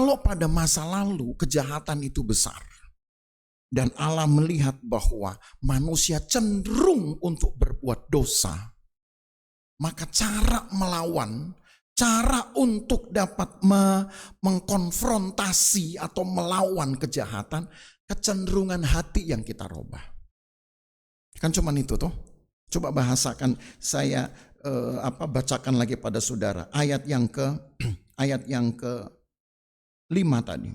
Kalau pada masa lalu kejahatan itu besar dan Allah melihat bahwa manusia cenderung untuk berbuat dosa, maka cara melawan, cara untuk dapat mengkonfrontasi atau melawan kejahatan, kecenderungan hati yang kita robah. Kan cuman itu tuh. Coba bahasakan, saya bacakan lagi pada saudara ayat yang ke-5 tadi.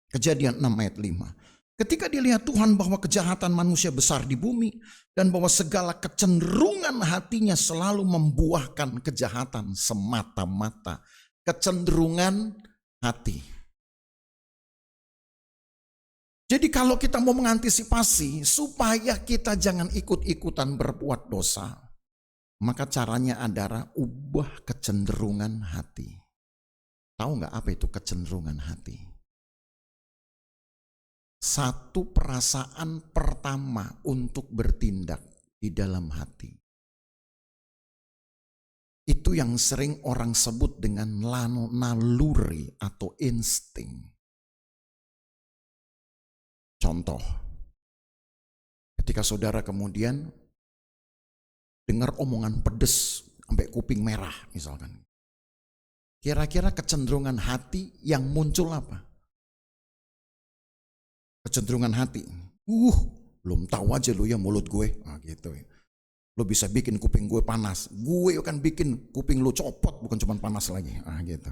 Kejadian 6 ayat 5. Ketika dilihat Tuhan bahwa kejahatan manusia besar di bumi dan bahwa segala kecenderungan hatinya selalu membuahkan kejahatan semata-mata. Kecenderungan hati. Jadi kalau kita mau mengantisipasi supaya kita jangan ikut-ikutan berbuat dosa, maka caranya adalah ubah kecenderungan hati. Tahu nggak apa itu kecenderungan hati? Satu perasaan pertama untuk bertindak di dalam hati. Itu yang sering orang sebut dengan naluri atau insting. Contoh, ketika saudara kemudian dengar omongan pedes sampai kuping merah misalkan. Kira-kira kecenderungan hati yang muncul apa? Kecenderungan hati. Belum tahu aja lu ya mulut gue. Nah, gitu ya. Lu bisa bikin kuping gue panas. Gue akan bikin kuping lu copot, bukan cuma panas lagi. Ah, gitu.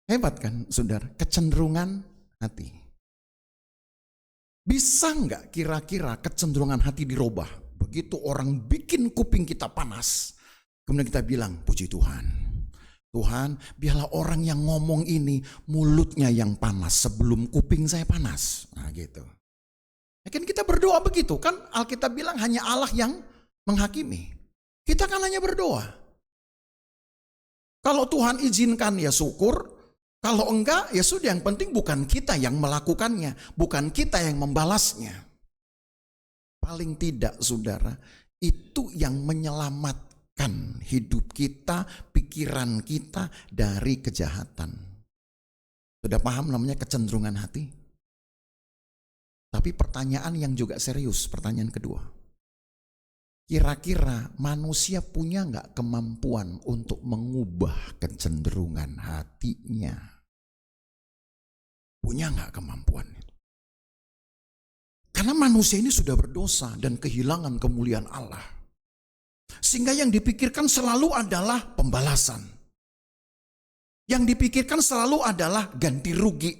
Hebat kan, saudara? Kecenderungan hati. Bisa nggak kira-kira kecenderungan hati dirubah? Begitu orang bikin kuping kita panas, kemudian kita bilang, puji Tuhan. Tuhan, biarlah orang yang ngomong ini mulutnya yang panas sebelum kuping saya panas. Nah gitu. Kan kita berdoa begitu kan, Alkitab bilang hanya Allah yang menghakimi. Kita kan hanya berdoa. Kalau Tuhan izinkan ya syukur. Kalau enggak, ya sudah, yang penting bukan kita yang melakukannya, bukan kita yang membalasnya. Paling tidak, saudara, itu yang menyelamatkan hidup kita, pikiran kita dari kejahatan. Sudah paham namanya kecenderungan hati? Tapi pertanyaan yang juga serius, pertanyaan kedua. Kira-kira manusia punya enggak kemampuan untuk mengubah kecenderungan hatinya? Punya nggak kemampuan itu? Karena manusia ini sudah berdosa dan kehilangan kemuliaan Allah. Sehingga yang dipikirkan selalu adalah pembalasan. Yang dipikirkan selalu adalah ganti rugi.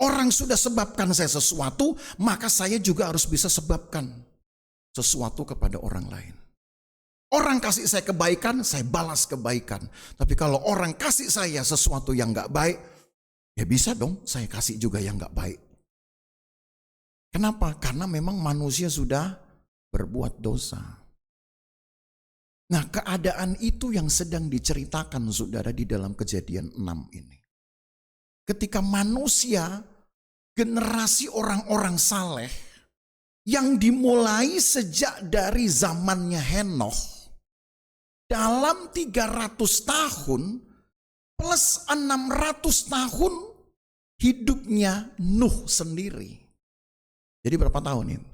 Orang sudah sebabkan saya sesuatu, maka saya juga harus bisa sebabkan sesuatu kepada orang lain. Orang kasih saya kebaikan, saya balas kebaikan. Tapi kalau orang kasih saya sesuatu yang nggak baik, ya bisa dong saya kasih juga yang gak baik. Kenapa? Karena memang manusia sudah berbuat dosa. Nah, keadaan itu yang sedang diceritakan saudara di dalam Kejadian 6 ini. Ketika manusia, generasi orang-orang saleh yang dimulai sejak dari zamannya Henokh, dalam 300 tahun plus 600 tahun hidupnya Nuh sendiri. Jadi berapa tahun ini?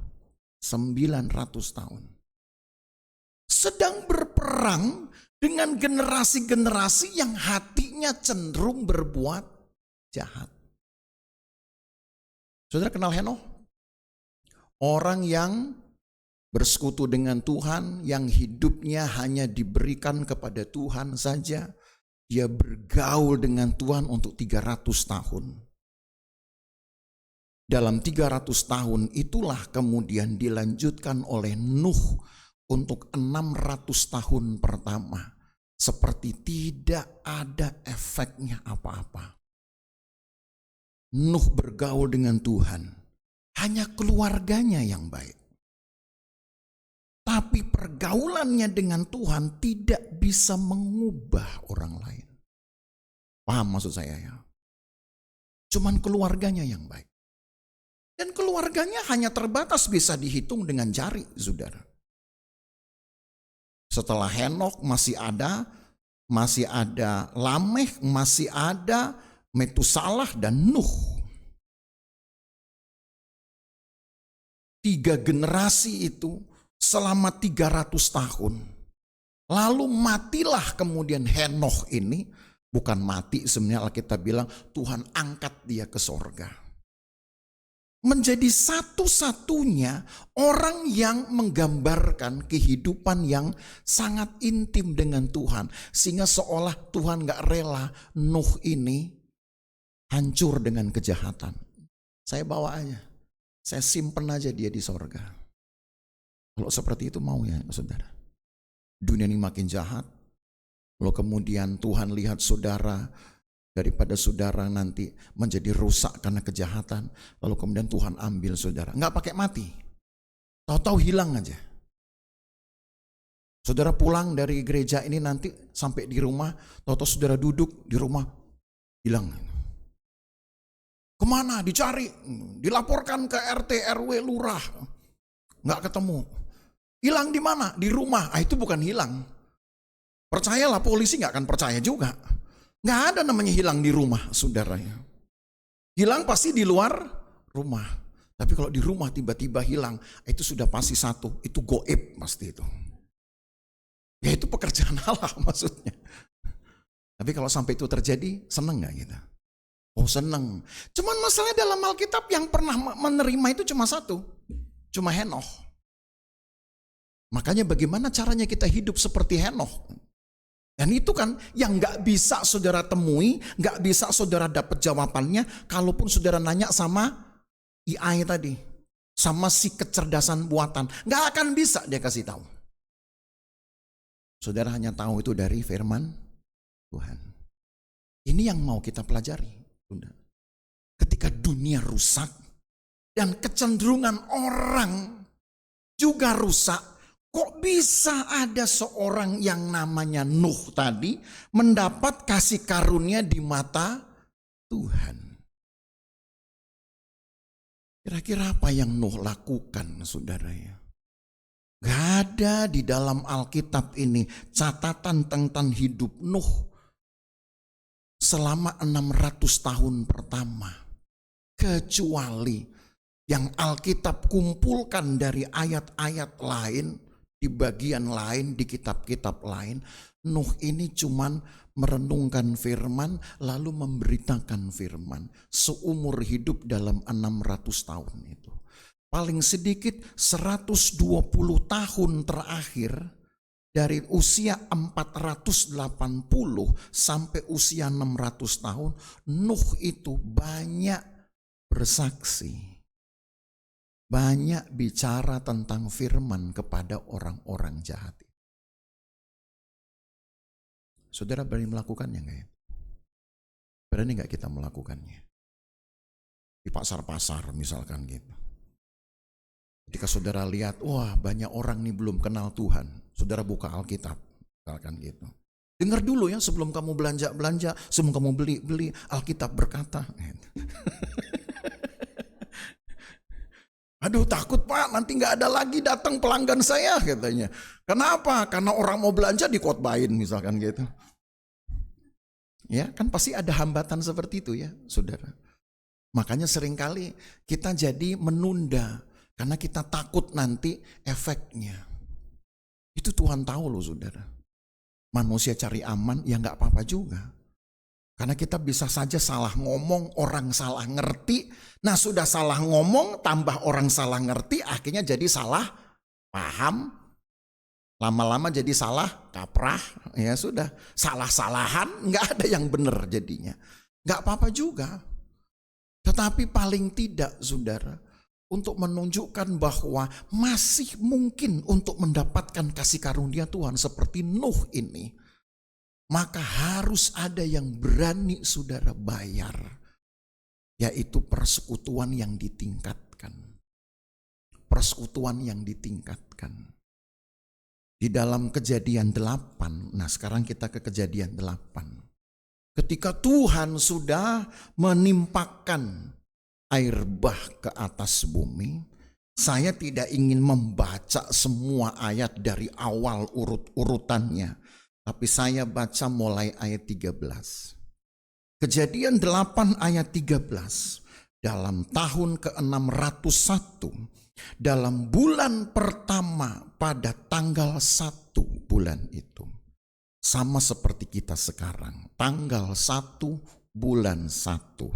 900 tahun. Sedang berperang dengan generasi-generasi yang hatinya cenderung berbuat jahat. Saudara kenal Henokh? Orang yang bersekutu dengan Tuhan, yang hidupnya hanya diberikan kepada Tuhan saja. Dia bergaul dengan Tuhan untuk 300 tahun. Dalam 300 tahun itulah kemudian dilanjutkan oleh Nuh untuk 600 tahun pertama. Seperti tidak ada efeknya apa-apa. Nuh bergaul dengan Tuhan. Hanya keluarganya yang baik. Tapi pergaulannya dengan Tuhan tidak bisa mengubah orang lain. Paham maksud saya ya? Cuman keluarganya yang baik. Dan keluarganya hanya terbatas bisa dihitung dengan jari, saudara. Setelah Henokh masih ada Lamekh, masih ada Metusalah dan Nuh. 3 generasi itu selama 300 tahun. Lalu matilah kemudian Henokh ini. Bukan mati, sebenarnya Alkitab bilang Tuhan angkat dia ke sorga. Menjadi satu-satunya orang yang menggambarkan kehidupan yang sangat intim dengan Tuhan. Sehingga seolah Tuhan gak rela Nuh ini hancur dengan kejahatan. Saya bawa aja, saya simpen aja dia di sorga. Kalau seperti itu mau ya saudara. Dunia ini makin jahat. Lalu kemudian Tuhan lihat saudara, daripada saudara nanti menjadi rusak karena kejahatan. Lalu kemudian Tuhan ambil saudara. Nggak pakai mati. Tahu-tahu hilang aja. Saudara pulang dari gereja ini nanti sampai di rumah. Tahu-tahu saudara duduk di rumah. Hilang. Kemana? Dicari. Dilaporkan ke RT, RW, lurah. Nggak ketemu. Hilang di mana? Di rumah. Itu bukan hilang. Percayalah, polisi gak akan percaya juga. Gak ada namanya hilang di rumah, saudaranya. Hilang pasti di luar rumah. Tapi kalau di rumah tiba-tiba hilang, itu sudah pasti satu. Itu goib pasti itu. Ya itu pekerjaan Allah maksudnya. Tapi kalau sampai itu terjadi, seneng gak kita? Oh seneng. Cuman masalahnya dalam Alkitab yang pernah menerima itu cuma satu. Cuma Henokh. Makanya bagaimana caranya kita hidup seperti Henokh? Dan itu kan yang gak bisa saudara temui, gak bisa saudara dapat jawabannya, kalaupun saudara nanya sama AI tadi, sama si kecerdasan buatan, gak akan bisa dia kasih tahu. Saudara hanya tahu itu dari firman Tuhan. Ini yang mau kita pelajari. Ketika dunia rusak dan kecenderungan orang juga rusak, kok bisa ada seorang yang namanya Nuh tadi mendapat kasih karunia di mata Tuhan? Kira-kira apa yang Nuh lakukan, saudara ya? Gak ada di dalam Alkitab ini catatan tentang hidup Nuh selama 600 tahun pertama. Kecuali yang Alkitab kumpulkan dari ayat-ayat lain, di bagian lain, di kitab-kitab lain, Nuh ini cuman merenungkan firman lalu memberitakan firman seumur hidup dalam 600 tahun itu. Paling sedikit 120 tahun terakhir dari usia 480 sampai usia 600 tahun, Nuh itu banyak bersaksi. Banyak bicara tentang firman kepada orang-orang jahat. Saudara berani melakukannya enggak ya? Berani enggak kita melakukannya? Di pasar-pasar misalkan gitu. Ketika saudara lihat, wah banyak orang nih belum kenal Tuhan. Saudara buka Alkitab, misalkan gitu. Dengar dulu ya sebelum kamu belanja-belanja, sebelum kamu beli-beli, Alkitab berkata. Aduh takut Pak, nanti gak ada lagi datang pelanggan saya katanya. Kenapa? Karena orang mau belanja dikotbahin misalkan gitu. Ya kan pasti ada hambatan seperti itu ya saudara. Makanya seringkali kita jadi menunda. Karena kita takut nanti efeknya. Itu Tuhan tahu loh saudara. Manusia cari aman ya gak apa-apa juga. Karena kita bisa saja salah ngomong, orang salah ngerti. Nah sudah salah ngomong, tambah orang salah ngerti, akhirnya jadi salah paham. Lama-lama jadi salah kaprah, ya sudah. Salah-salahan, nggak ada yang benar jadinya. Nggak apa-apa juga. Tetapi paling tidak saudara, untuk menunjukkan bahwa masih mungkin untuk mendapatkan kasih karunia Tuhan seperti Nuh ini. Maka harus ada yang berani saudara bayar. Yaitu persekutuan yang ditingkatkan. Persekutuan yang ditingkatkan. Di dalam Kejadian 8, nah sekarang kita ke Kejadian 8. Ketika Tuhan sudah menimpakan air bah ke atas bumi, saya tidak ingin membaca semua ayat dari awal urut-urutannya. Tapi saya baca mulai ayat 13. Kejadian 8 ayat 13. Dalam tahun ke-601, dalam bulan pertama pada tanggal 1 bulan itu. Sama seperti kita sekarang, tanggal 1 bulan 1.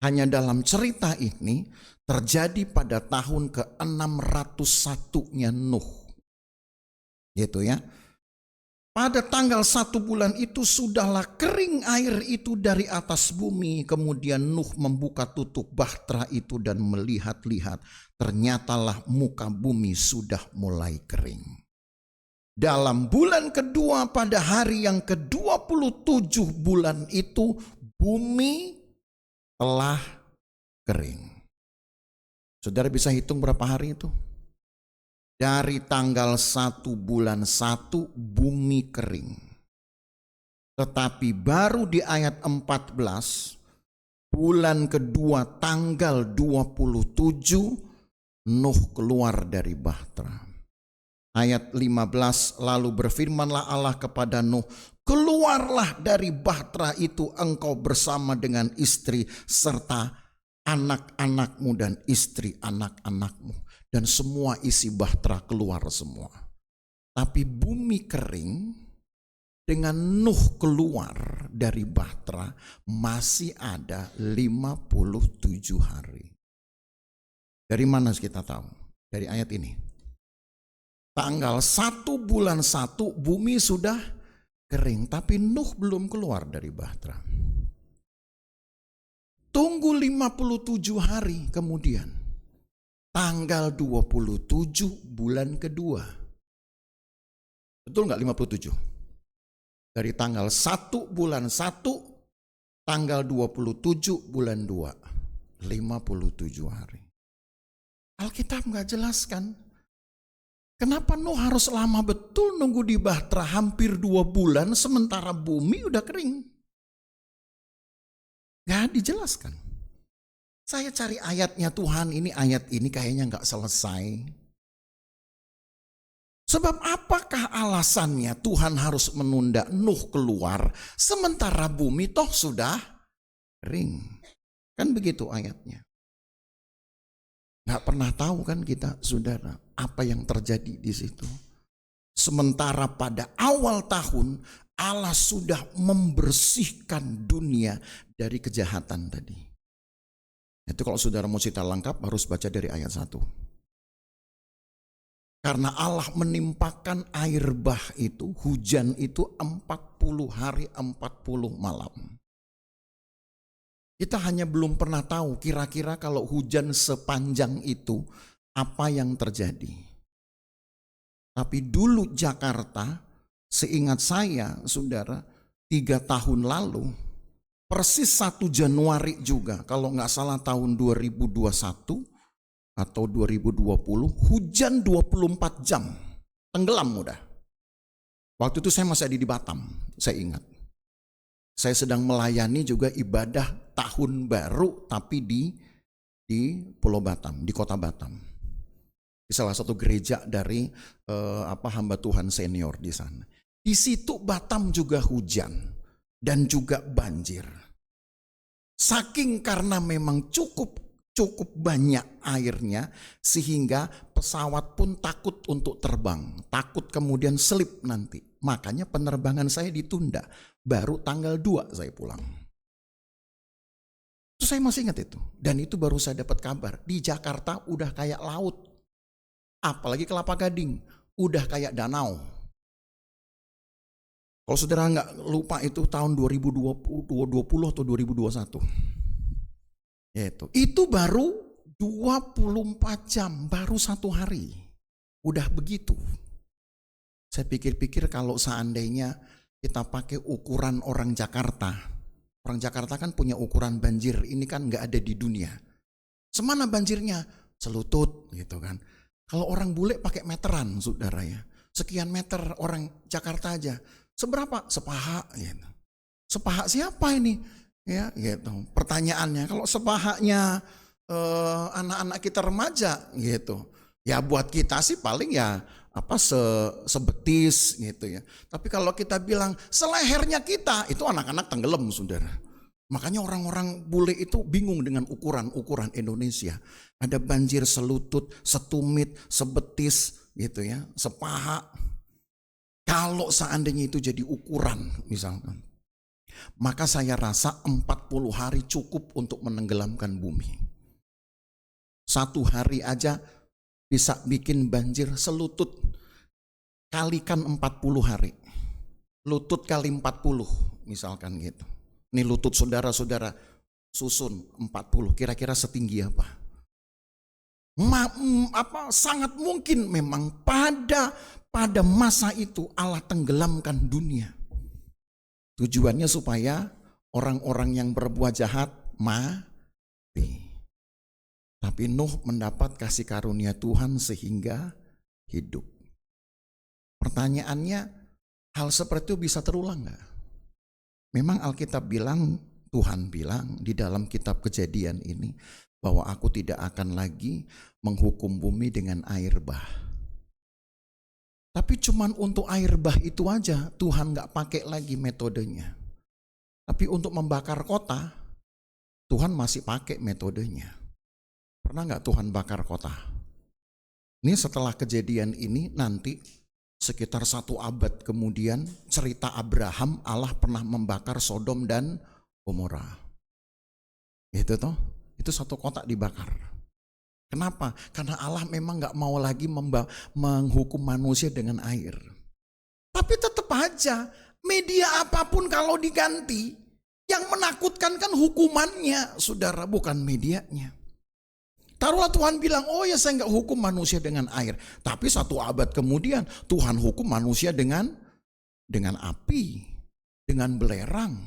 Hanya dalam cerita ini terjadi pada tahun ke-601-nya Nuh. Gitu ya. Pada tanggal 1 bulan itu sudahlah kering air itu dari atas bumi. Kemudian Nuh membuka tutup bahtera itu dan melihat-lihat. Ternyatalah muka bumi sudah mulai kering. Dalam bulan kedua pada hari yang ke-27 bulan itu bumi telah kering. Saudara bisa hitung berapa hari itu? Dari tanggal 1 bulan 1 bumi kering. Tetapi baru di ayat 14 bulan kedua tanggal 27 Nuh keluar dari bahtera. Ayat 15 lalu berfirmanlah Allah kepada Nuh, keluarlah dari bahtera itu engkau bersama dengan istri serta anak-anakmu dan istri anak-anakmu. Dan semua isi bahtera keluar semua. Tapi bumi kering, dengan Nuh keluar dari bahtera masih ada 57 hari. Dari mana kita tahu? Dari ayat ini. Tanggal 1 bulan 1 bumi sudah kering, tapi Nuh belum keluar dari bahtera. Tunggu 57 hari kemudian. Tanggal 27 bulan kedua. Betul nggak 57? Dari tanggal 1 bulan 1, tanggal 27 bulan 2. 57 hari. Alkitab nggak jelaskan. Kenapa Nuh harus lama betul nunggu di bahtera hampir 2 bulan sementara bumi udah kering? Nggak dijelaskan. Saya cari ayatnya Tuhan, ini ayat ini kayaknya nggak selesai. Sebab apakah alasannya Tuhan harus menunda Nuh keluar sementara bumi toh sudah kering? Kan begitu ayatnya. Nggak pernah tahu kan kita saudara apa yang terjadi di situ. Sementara pada awal tahun Allah sudah membersihkan dunia dari kejahatan tadi. Itu kalau saudara mau cerita lengkap harus baca dari ayat 1. Karena Allah menimpakan air bah itu, hujan itu 40 hari 40 malam. Kita hanya belum pernah tahu kira-kira kalau hujan sepanjang itu apa yang terjadi. Tapi dulu Jakarta, seingat saya saudara, 3 tahun lalu, persis 1 Januari juga, kalau nggak salah tahun 2021 atau 2020, hujan 24 jam, tenggelam udah. Waktu itu saya masih ada di Batam, saya ingat. Saya sedang melayani juga ibadah tahun baru, tapi di Pulau Batam, di kota Batam. Di salah satu gereja dari hamba Tuhan senior di sana. Di situ Batam juga hujan. Dan juga banjir. Saking karena memang cukup banyak airnya sehingga pesawat pun takut untuk terbang. Takut kemudian selip nanti. Makanya penerbangan saya ditunda. Baru tanggal 2 saya pulang. Itu saya masih ingat itu. Dan itu baru saya dapat kabar. Di Jakarta udah kayak laut. Apalagi Kelapa Gading. Udah kayak danau. Kalau saudara nggak lupa itu tahun 2020 atau 2021. Itu baru 24 jam, baru 1 hari. Udah begitu. Saya pikir-pikir kalau seandainya kita pakai ukuran orang Jakarta. Orang Jakarta kan punya ukuran banjir, ini kan nggak ada di dunia. Semana banjirnya? Selutut gitu kan. Kalau orang bule pakai meteran saudara ya. Sekian meter orang Jakarta aja. Seberapa? Sepaha gitu. Sepaha siapa ini? Ya, gitu. Pertanyaannya, kalau sepahanya anak-anak kita remaja gitu. Ya buat kita sih paling ya sebetis gitu ya. Tapi kalau kita bilang selehernya kita, itu anak-anak tenggelam saudara. Makanya orang-orang bule itu bingung dengan ukuran-ukuran Indonesia. Ada banjir selutut, setumit, sebetis gitu ya, sepaha. Kalau seandainya itu jadi ukuran misalkan, maka saya rasa 40 hari cukup untuk menenggelamkan bumi. 1 hari aja bisa bikin banjir selutut. Kalikan 40 hari. Lutut kali 40 misalkan gitu. Ini lutut saudara-saudara susun 40, kira-kira setinggi apa? Sangat mungkin memang pada masa itu Allah tenggelamkan dunia. Tujuannya supaya orang-orang yang berbuat jahat mati. Tapi Nuh mendapat kasih karunia Tuhan sehingga hidup. Pertanyaannya, hal seperti itu bisa terulang nggak? Memang Alkitab bilang, Tuhan bilang di dalam kitab Kejadian ini, bahwa aku tidak akan lagi menghukum bumi dengan air bah. Tapi cuman untuk air bah itu aja Tuhan gak pakai lagi metodenya. Tapi untuk membakar kota, Tuhan masih pakai metodenya. Pernah gak Tuhan bakar kota? Ini setelah kejadian ini nanti sekitar 1 abad kemudian cerita Abraham, Allah pernah membakar Sodom dan Gomora. Itu satu kota dibakar. Kenapa? Karena Allah memang gak mau lagi menghukum manusia dengan air. Tapi tetap aja media apapun kalau diganti, yang menakutkan kan hukumannya, saudara, bukan medianya. Taruhlah Tuhan bilang, oh ya saya gak hukum manusia dengan air. Tapi 1 abad kemudian Tuhan hukum manusia dengan api, dengan belerang.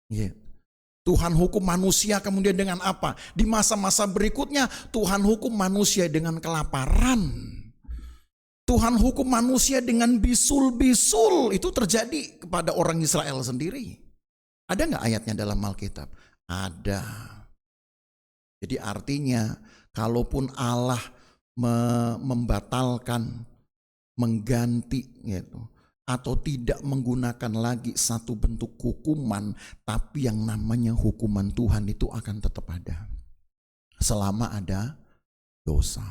Yeah. Tuhan hukum manusia kemudian dengan apa? Di masa-masa berikutnya Tuhan hukum manusia dengan kelaparan. Tuhan hukum manusia dengan bisul-bisul. Itu terjadi kepada orang Israel sendiri. Ada gak ayatnya dalam Alkitab? Ada. Jadi artinya kalaupun Allah membatalkan, mengganti gitu, atau tidak menggunakan lagi satu bentuk hukuman, tapi yang namanya hukuman Tuhan itu akan tetap ada selama ada dosa.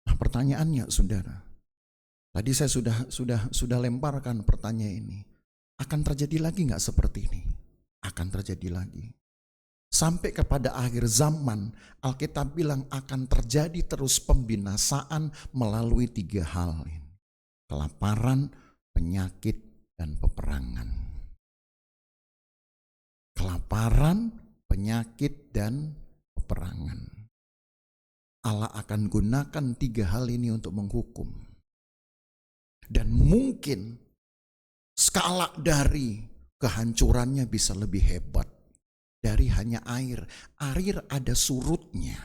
Nah, pertanyaannya saudara, tadi saya sudah lemparkan pertanyaan ini. Akan terjadi lagi nggak seperti ini? Akan terjadi lagi. Sampai kepada akhir zaman, Alkitab bilang akan terjadi terus pembinasaan melalui 3 hal ini. Kelaparan, penyakit, dan peperangan. Kelaparan, penyakit, dan peperangan. Allah akan gunakan 3 hal ini untuk menghukum. Dan mungkin skala dari kehancurannya bisa lebih hebat dari hanya air. Air ada surutnya.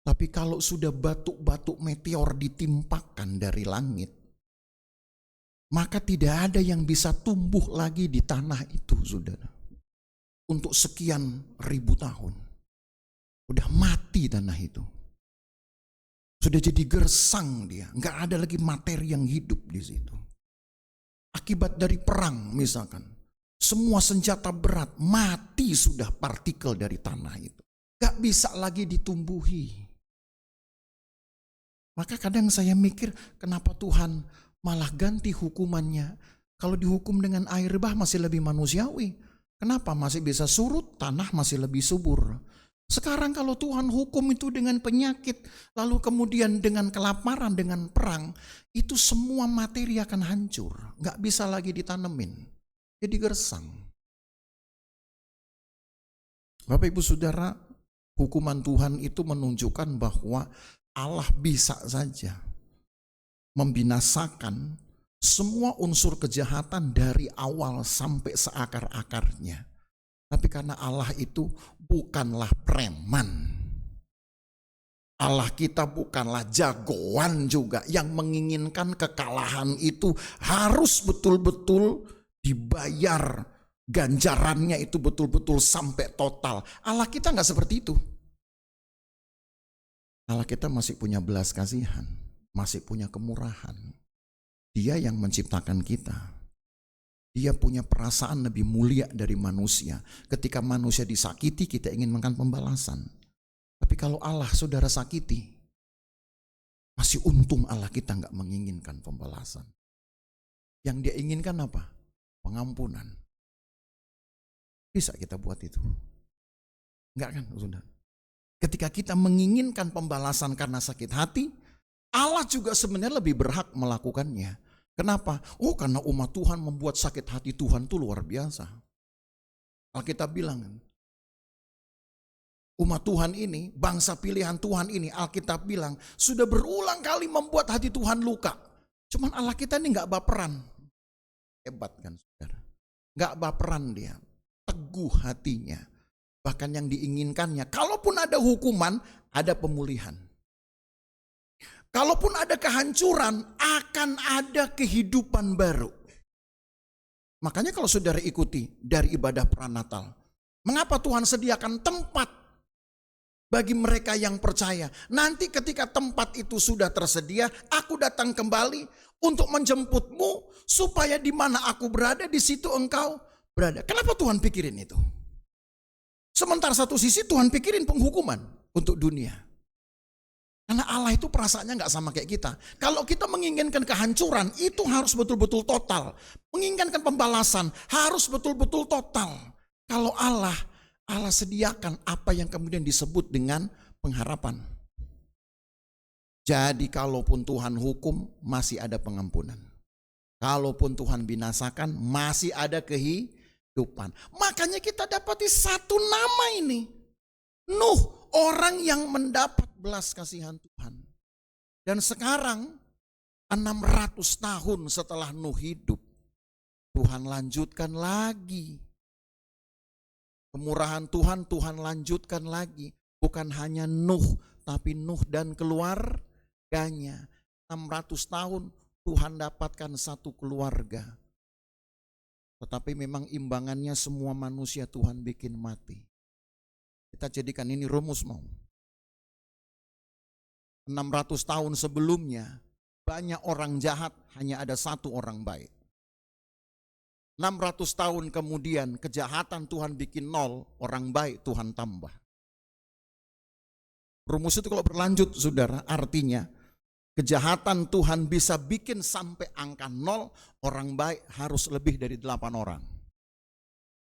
Tapi kalau sudah batu-batu meteor ditimpakan dari langit, maka tidak ada yang bisa tumbuh lagi di tanah itu, saudara. Untuk sekian ribu tahun. Udah mati tanah itu. Sudah jadi gersang dia. Nggak ada lagi materi yang hidup di situ. Akibat dari perang misalkan. Semua senjata berat mati sudah partikel dari tanah itu. Gak bisa lagi ditumbuhi. Maka kadang saya mikir kenapa Tuhan malah ganti hukumannya. Kalau dihukum dengan air bah masih lebih manusiawi. Kenapa masih bisa surut, tanah masih lebih subur. Sekarang kalau Tuhan hukum itu dengan penyakit, lalu kemudian dengan kelaparan, dengan perang, itu semua materi akan hancur. Gak bisa lagi ditanemin. Jadi gersang. Bapak Ibu Saudara, hukuman Tuhan itu menunjukkan bahwa Allah bisa saja membinasakan semua unsur kejahatan dari awal sampai seakar-akarnya. Tapi karena Allah itu bukanlah preman. Allah kita bukanlah jagoan juga yang menginginkan kekalahan itu harus betul-betul dibayar, ganjarannya itu betul-betul sampai total. Allah kita nggak seperti itu. Allah kita masih punya belas kasihan, masih punya kemurahan. Dia yang menciptakan kita. Dia punya perasaan lebih mulia dari manusia. Ketika manusia disakiti, kita ingin makan pembalasan. Tapi kalau Allah saudara sakiti, masih untung Allah kita nggak menginginkan pembalasan. Yang dia inginkan apa? Pengampunan. Bisa kita buat itu? Enggak kan, saudara? Ketika kita menginginkan pembalasan karena sakit hati, Allah juga sebenarnya lebih berhak melakukannya. Kenapa? Oh, karena umat Tuhan membuat sakit hati Tuhan itu luar biasa. Alkitab bilang, umat Tuhan ini, bangsa pilihan Tuhan ini, Alkitab bilang, sudah berulang kali membuat hati Tuhan luka. Cuman Allah kita ini gak baperan. Hebat kan saudara? Gak baperan dia, teguh hatinya. Bahkan yang diinginkannya, kalaupun ada hukuman, ada pemulihan. Kalaupun ada kehancuran, akan ada kehidupan baru. Makanya kalau saudara ikuti dari ibadah pranatal, mengapa Tuhan sediakan tempat bagi mereka yang percaya? Nanti ketika tempat itu sudah tersedia, aku datang kembali untuk menjemputmu, supaya di mana aku berada, di situ engkau berada. Kenapa Tuhan pikirin itu? Sementara satu sisi Tuhan pikirin penghukuman untuk dunia. Karena Allah itu perasaannya gak sama kayak kita. Kalau kita menginginkan kehancuran, itu harus betul-betul total. Menginginkan pembalasan, harus betul-betul total. Kalau Allah sediakan apa yang kemudian disebut dengan pengharapan. Jadi kalaupun Tuhan hukum, masih ada pengampunan. Kalaupun Tuhan binasakan, masih ada kehidupan. Makanya kita dapati satu nama ini. Nuh, orang yang mendapat belas kasihan Tuhan. Dan sekarang 600 tahun setelah Nuh hidup, Tuhan lanjutkan lagi. Kemurahan Tuhan, Tuhan lanjutkan lagi. Bukan hanya Nuh, tapi Nuh dan keluarganya. 600 tahun Tuhan dapatkan satu keluarga. Tetapi memang imbangannya semua manusia Tuhan bikin mati. Kita jadikan ini rumus mau. 600 tahun sebelumnya banyak orang jahat, hanya ada satu orang baik. 600 tahun kemudian kejahatan Tuhan bikin nol, orang baik Tuhan tambah. Rumus itu kalau berlanjut saudara, artinya kejahatan Tuhan bisa bikin sampai angka nol, orang baik harus lebih dari 8 orang.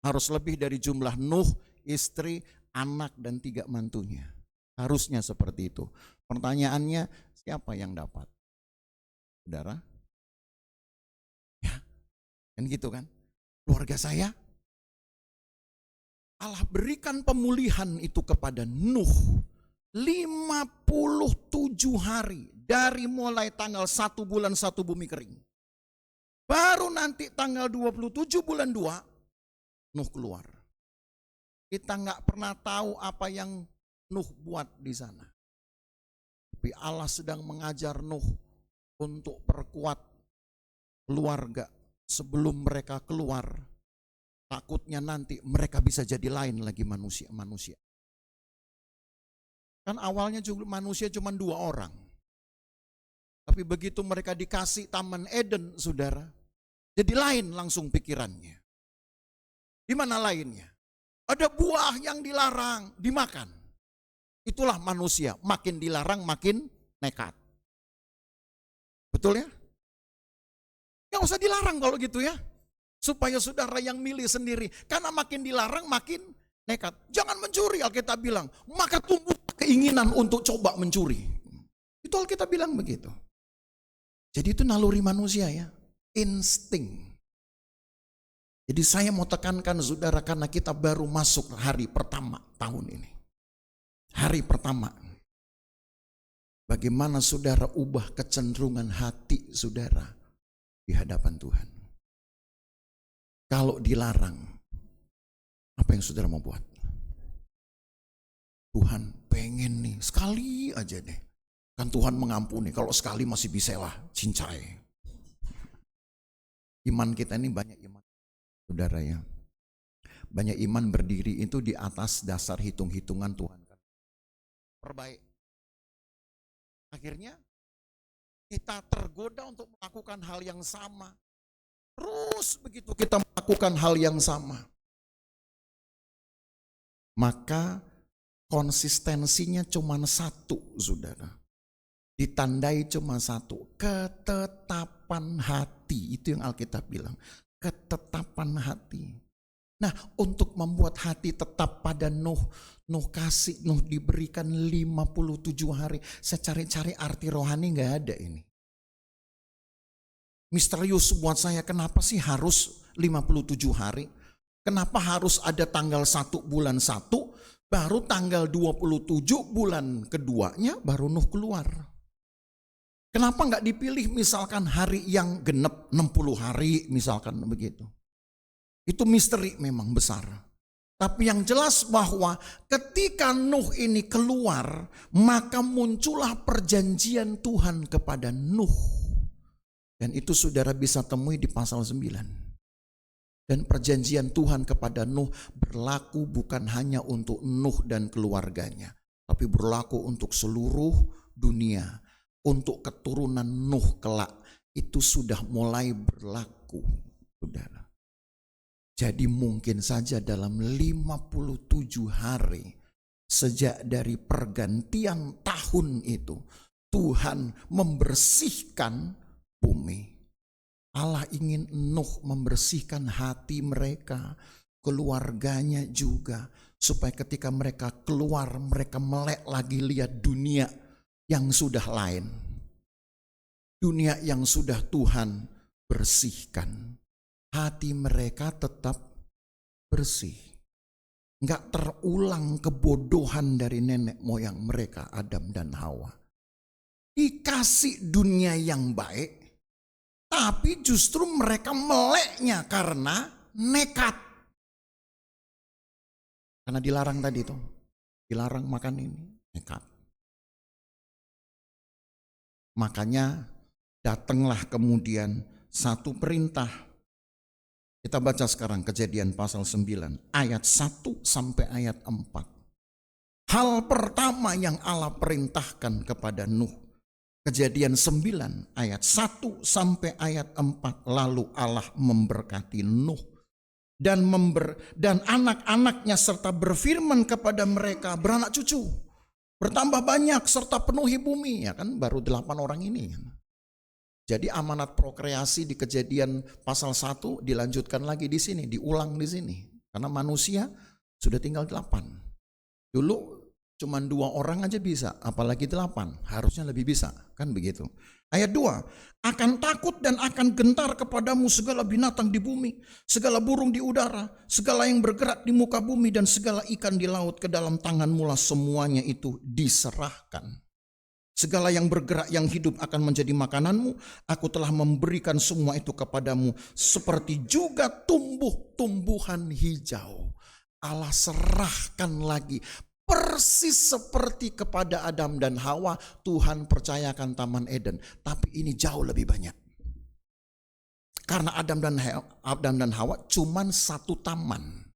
Harus lebih dari jumlah Nuh, istri, anak dan 3 mantunya. Harusnya seperti itu. Pertanyaannya, siapa yang dapat? Saudara? Ya, kan gitu kan? Keluarga saya? Allah berikan pemulihan itu kepada Nuh. 57 hari dari mulai tanggal 1 bulan 1 bumi kering. Baru nanti tanggal 27 bulan 2, Nuh keluar. Kita nggak pernah tahu apa yang Nuh buat di sana. Tapi Allah sedang mengajar Nuh untuk perkuat keluarga sebelum mereka keluar. Takutnya nanti mereka bisa jadi lain lagi manusia. Kan awalnya juga manusia cuma 2 orang. Tapi begitu mereka dikasih Taman Eden, saudara, jadi lain langsung pikirannya. Di mana lainnya? Ada buah yang dilarang dimakan. Itulah manusia, makin dilarang makin nekat. Betul ya? Gak usah dilarang kalau gitu ya. Supaya saudara yang milih sendiri. Karena makin dilarang makin nekat. Jangan mencuri, Alkitab bilang. Maka tumbuh keinginan untuk coba mencuri. Itu Alkitab bilang begitu. Jadi itu naluri manusia ya. Insting. Jadi saya mau tekankan saudara, karena kita baru masuk hari pertama tahun ini. Hari pertama. Bagaimana saudara ubah kecenderungan hati saudara di hadapan Tuhan. Kalau dilarang, apa yang saudara mau buat? Tuhan pengen nih, sekali aja deh. Kan Tuhan mengampuni, kalau sekali masih bisa lah, cincai. Iman kita ini banyak iman, saudara ya. Banyak iman berdiri itu di atas dasar hitung-hitungan Tuhan. Perbaik. Akhirnya kita tergoda untuk melakukan hal yang sama. Terus begitu kita melakukan hal yang sama, maka konsistensinya cuma satu, saudara. Ditandai cuma satu, ketetapan hati. Itu yang Alkitab bilang, ketetapan hati. Nah, untuk membuat hati tetap pada Nuh diberikan 57 hari. Saya cari-cari arti rohani, gak ada ini. Misterius buat saya, kenapa sih harus 57 hari? Kenapa harus ada tanggal 1 bulan 1, baru tanggal 27 bulan keduanya baru Nuh keluar? Kenapa nggak dipilih misalkan hari yang genep 60 hari misalkan begitu? Itu misteri memang besar. Tapi yang jelas bahwa ketika Nuh ini keluar, maka muncullah perjanjian Tuhan kepada Nuh. Dan itu saudara bisa temui di pasal 9. Dan perjanjian Tuhan kepada Nuh berlaku bukan hanya untuk Nuh dan keluarganya, tapi berlaku untuk seluruh dunia. Untuk keturunan Nuh kelak itu sudah mulai berlaku, saudara. Jadi mungkin saja dalam 57 hari sejak dari pergantian tahun itu, Tuhan membersihkan bumi. Allah ingin Nuh membersihkan hati mereka, keluarganya juga, supaya ketika mereka keluar, mereka melek lagi lihat dunia yang sudah lain. Dunia yang sudah Tuhan bersihkan. Hati mereka tetap bersih. Enggak terulang kebodohan dari nenek moyang mereka, Adam dan Hawa. Dikasih dunia yang baik, tapi justru mereka meleknya karena nekat. Karena dilarang tadi itu. Dilarang makan ini, nekat. Makanya datanglah kemudian satu perintah. Kita baca sekarang Kejadian pasal 9 ayat 1 sampai ayat 4. Hal pertama yang Allah perintahkan kepada Nuh. Kejadian 9 ayat 1 sampai ayat 4. Lalu Allah memberkati Nuh dan anak-anaknya serta berfirman kepada mereka, beranak cucu, bertambah banyak serta penuhi bumi. Ya kan, baru 8 orang ini. Jadi amanat prokreasi di Kejadian pasal 1 dilanjutkan lagi di sini, diulang di sini. Karena manusia sudah tinggal 8. Dulu cuma 2 orang aja bisa, apalagi 8. Harusnya lebih bisa, kan begitu. Ayat 2, akan takut dan akan gentar kepadamu segala binatang di bumi, segala burung di udara, segala yang bergerak di muka bumi, dan segala ikan di laut. Ke dalam tanganmu lah semuanya itu diserahkan. Segala yang bergerak yang hidup akan menjadi makananmu. Aku telah memberikan semua itu kepadamu. Seperti juga tumbuh-tumbuhan hijau. Allah serahkan lagi. Persis seperti kepada Adam dan Hawa, Tuhan percayakan Taman Eden. Tapi ini jauh lebih banyak. Karena Adam dan Hawa cuman satu taman.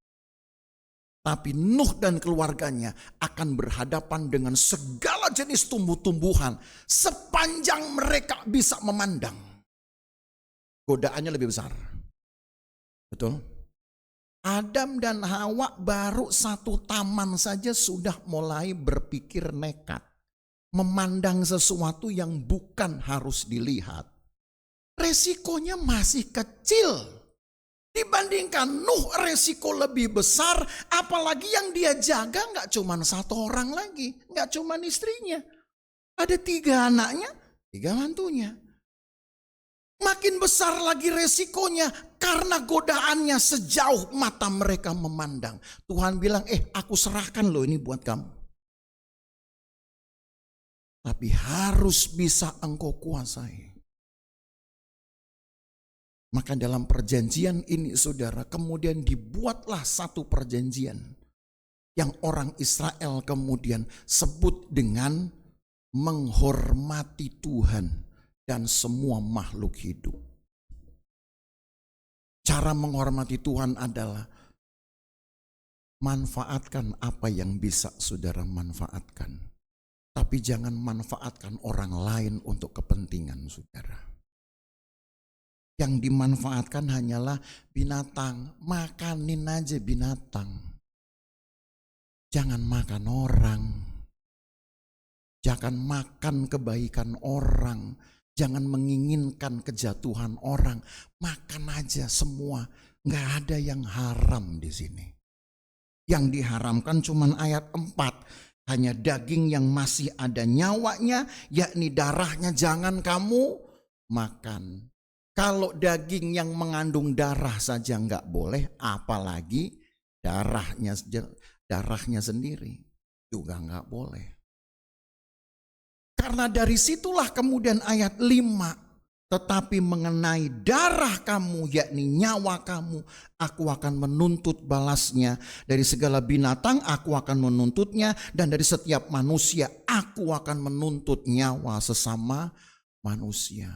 Tapi Nuh dan keluarganya akan berhadapan dengan segala jenis tumbuh-tumbuhan sepanjang mereka bisa memandang. Godaannya lebih besar. Betul? Adam dan Hawa baru satu taman saja sudah mulai berpikir nekat. Memandang sesuatu yang bukan harus dilihat. Resikonya masih kecil. Dibandingkan Nuh resiko lebih besar, apalagi yang dia jaga nggak cuma 1 orang lagi, nggak cuma istrinya. Ada 3 anaknya, 3 mantunya. Makin besar lagi resikonya karena godaannya sejauh mata mereka memandang. Tuhan bilang, aku serahkan loh ini buat kamu. Tapi harus bisa engkau kuasai. Maka dalam perjanjian ini saudara, kemudian dibuatlah satu perjanjian yang orang Israel kemudian sebut dengan menghormati Tuhan dan semua makhluk hidup. Cara menghormati Tuhan adalah manfaatkan apa yang bisa saudara manfaatkan. Tapi jangan manfaatkan orang lain untuk kepentingan saudara. Yang dimanfaatkan hanyalah binatang. Makanin aja binatang. Jangan makan orang. Jangan makan kebaikan orang. Jangan menginginkan kejatuhan orang. Makan aja semua. Nggak ada yang haram di sini. Yang diharamkan cuma ayat 4. Hanya daging yang masih ada nyawanya, yakni darahnya jangan kamu makan. Kalau daging yang mengandung darah saja nggak boleh, apalagi darahnya sendiri juga nggak boleh. Karena dari situlah kemudian ayat 5, tetapi mengenai darah kamu, yakni nyawa kamu, aku akan menuntut balasnya. Dari segala binatang aku akan menuntutnya, dan dari setiap manusia aku akan menuntut nyawa sesama manusia.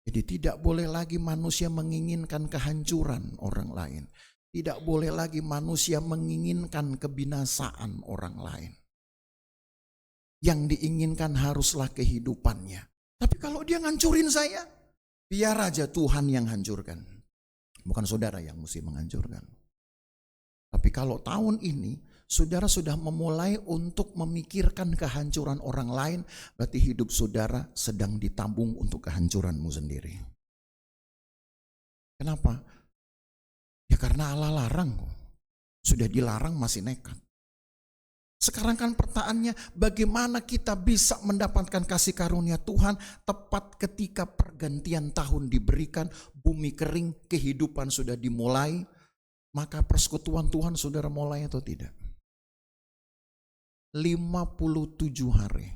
Jadi tidak boleh lagi manusia menginginkan kehancuran orang lain. Tidak boleh lagi manusia menginginkan kebinasaan orang lain. Yang diinginkan haruslah kehidupannya. Tapi kalau dia ngancurin saya, biar aja Tuhan yang hancurkan. Bukan saudara yang mesti menghancurkan. Tapi kalau tahun ini saudara sudah memulai untuk memikirkan kehancuran orang lain, berarti hidup saudara sedang ditabung untuk kehancuranmu sendiri. Kenapa? Ya karena Allah larang kok. Sudah dilarang masih nekat. Sekarang kan pertanyaannya, bagaimana kita bisa mendapatkan kasih karunia Tuhan tepat ketika pergantian tahun diberikan, bumi kering, kehidupan sudah dimulai, maka persekutuan Tuhan saudara mulai atau tidak? 57 hari.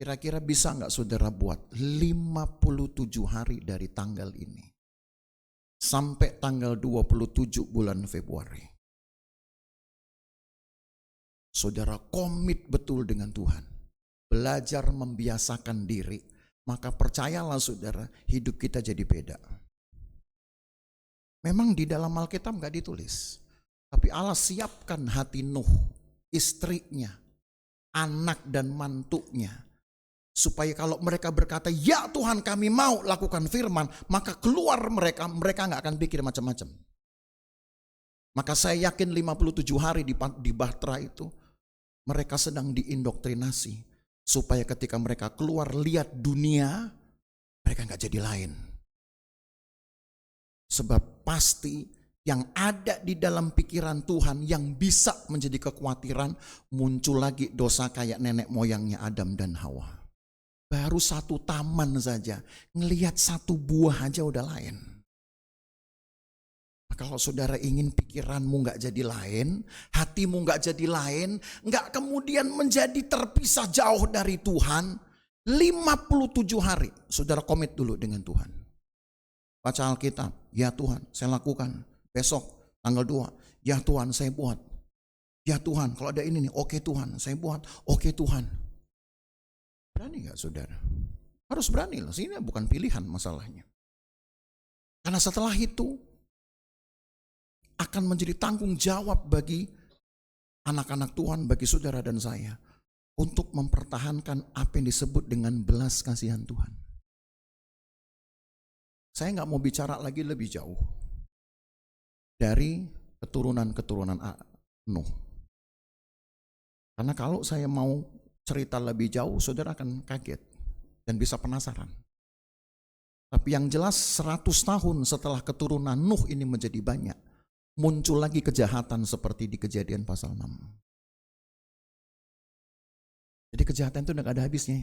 Kira-kira bisa nggak saudara buat 57 hari dari tanggal ini sampai tanggal 27 bulan Februari? Saudara komit betul dengan Tuhan, belajar membiasakan diri, maka percayalah saudara, hidup kita jadi beda. Memang di dalam Alkitab nggak ditulis, tapi Allah siapkan hati Nuh, istrinya, anak dan mantunya, supaya kalau mereka berkata, ya Tuhan kami mau lakukan firman, maka keluar mereka nggak akan pikir macam-macam. Maka saya yakin 57 hari di Bahtera itu, mereka sedang diindoktrinasi, supaya ketika mereka keluar lihat dunia, mereka nggak jadi lain. Sebab pasti yang ada di dalam pikiran Tuhan yang bisa menjadi kekhawatiran, muncul lagi dosa kayak nenek moyangnya Adam dan Hawa. Baru satu taman saja, ngelihat satu buah aja udah lain. Kalau saudara ingin pikiranmu nggak jadi lain, hatimu nggak jadi lain, nggak kemudian menjadi terpisah jauh dari Tuhan, 57 hari saudara komit dulu dengan Tuhan. Baca Alkitab, ya Tuhan saya lakukan. Besok tanggal 2, ya Tuhan saya buat. Ya Tuhan kalau ada ini nih, oke Tuhan saya buat, oke Tuhan. Berani nggak saudara? Harus berani loh, ini bukan pilihan masalahnya. Karena setelah itu akan menjadi tanggung jawab bagi anak-anak Tuhan, bagi saudara dan saya, untuk mempertahankan apa yang disebut dengan belas kasihan Tuhan. Saya nggak mau bicara lagi lebih jauh dari keturunan-keturunan Nuh. Karena kalau saya mau cerita lebih jauh, saudara akan kaget dan bisa penasaran. Tapi yang jelas 100 tahun setelah keturunan Nuh ini menjadi banyak, muncul lagi kejahatan seperti di Kejadian pasal 6. Jadi kejahatan itu gak ada habisnya.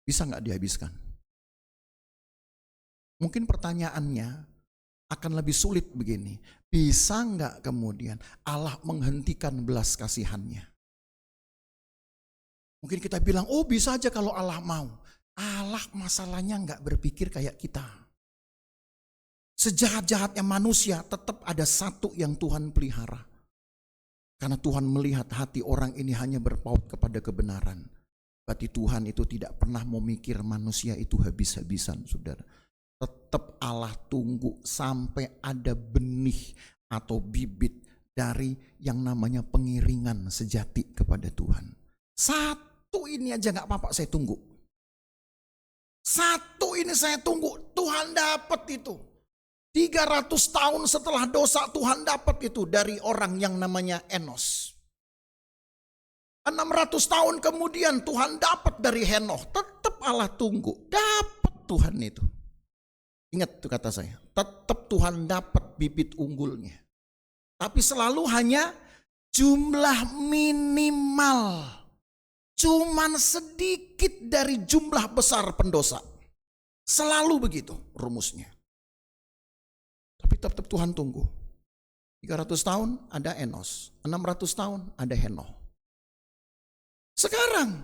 Bisa gak dihabiskan? Mungkin pertanyaannya akan lebih sulit begini. Bisa gak kemudian Allah menghentikan belas kasihannya? Mungkin kita bilang, oh bisa aja kalau Allah mau. Allah masalahnya gak berpikir kayak kita. Sejahat-jahatnya manusia tetap ada satu yang Tuhan pelihara. Karena Tuhan melihat hati orang ini hanya berpaut kepada kebenaran. Berarti Tuhan itu tidak pernah memikir manusia itu habis-habisan, saudara. Tetap Allah tunggu sampai ada benih atau bibit dari yang namanya pengiringan sejati kepada Tuhan. Satu ini aja gak apa-apa saya tunggu. Satu ini saya tunggu, Tuhan dapat itu. 300 tahun setelah dosa Tuhan dapat itu dari orang yang namanya Enos. 600 tahun kemudian Tuhan dapat dari Henoch. Tetap Allah tunggu. Dapat Tuhan itu. Ingat tuh kata saya. Tetap Tuhan dapat bibit unggulnya. Tapi selalu hanya jumlah minimal. Cuman sedikit dari jumlah besar pendosa. Selalu begitu rumusnya. Tapi tetap Tuhan tunggu. 300 tahun ada Enos. 600 tahun ada Henoch. Sekarang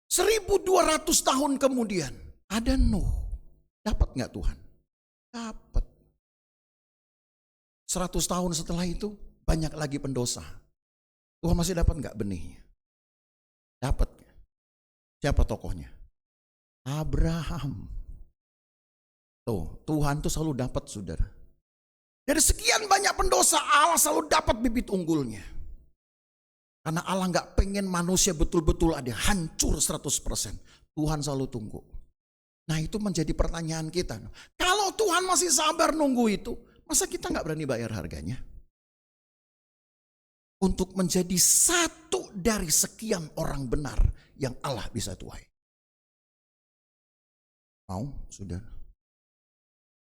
1200 tahun kemudian ada Nuh. Dapat gak Tuhan? Dapat. 100 tahun setelah itu banyak lagi pendosa. Tuhan masih dapat gak benihnya? Dapat. Siapa tokohnya? Abraham. Tuh, Tuhan tuh selalu dapat, saudara. Dari sekian banyak pendosa, Allah selalu dapat bibit unggulnya. Karena Allah gak pengen manusia betul-betul ada hancur 100%. Tuhan selalu tunggu. Nah itu menjadi pertanyaan kita. Kalau Tuhan masih sabar nunggu itu, masa kita gak berani bayar harganya? Untuk menjadi satu dari sekian orang benar yang Allah bisa tuai. Mau, saudara?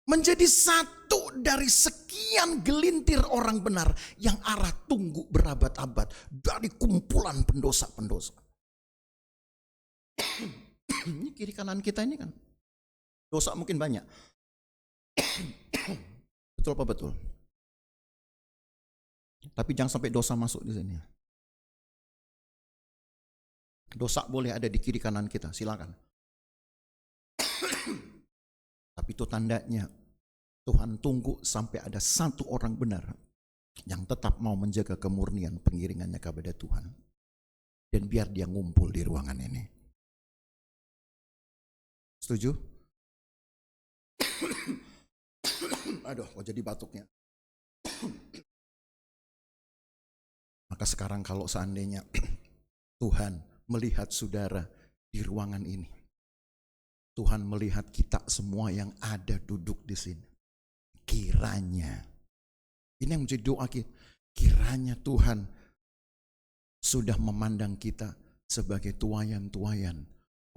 Menjadi satu dari sekian gelintir orang benar yang Allah tunggu berabad-abad dari kumpulan pendosa-pendosa. Ini kiri kanan kita ini kan dosa mungkin banyak. Betul apa betul? Tapi jangan sampai dosa masuk di sini. Dosa boleh ada di kiri kanan kita, silakan. Tapi itu tandanya Tuhan tunggu sampai ada satu orang benar yang tetap mau menjaga kemurnian pengiringannya kepada Tuhan. Dan biar dia ngumpul di ruangan ini. Setuju? Aduh, kok jadi batuknya. Maka sekarang kalau seandainya Tuhan melihat saudara di ruangan ini. Tuhan melihat kita semua yang ada duduk di sini. Kiranya, ini yang menjadi doa kita, kiranya Tuhan sudah memandang kita sebagai tuayan-tuayan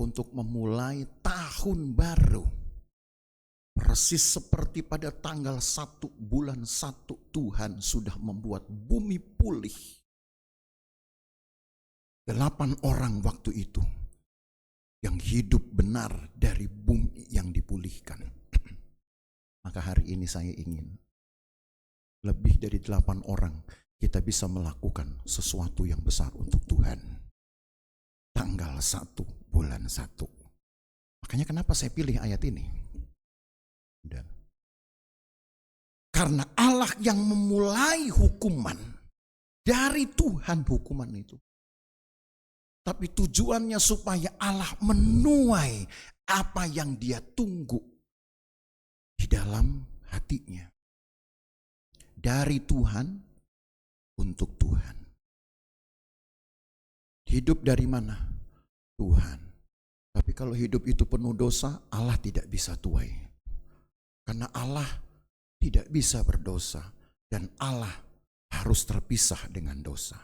untuk memulai tahun baru. Persis seperti pada tanggal 1 bulan 1 Tuhan sudah membuat bumi pulih. 8 orang waktu itu yang hidup benar dari bumi yang dipulihkan. Maka hari ini saya ingin lebih dari 8 orang kita bisa melakukan sesuatu yang besar untuk Tuhan. Tanggal 1 bulan 1. Makanya kenapa saya pilih ayat ini? Dan karena Allah yang memulai hukuman dari Tuhan hukuman itu. Tapi tujuannya supaya Allah menuai apa yang dia tunggu di dalam hatinya. Dari Tuhan untuk Tuhan. Hidup dari mana? Tuhan. Tapi kalau hidup itu penuh dosa, Allah tidak bisa tuai. Karena Allah tidak bisa berdosa. Dan Allah harus terpisah dengan dosa.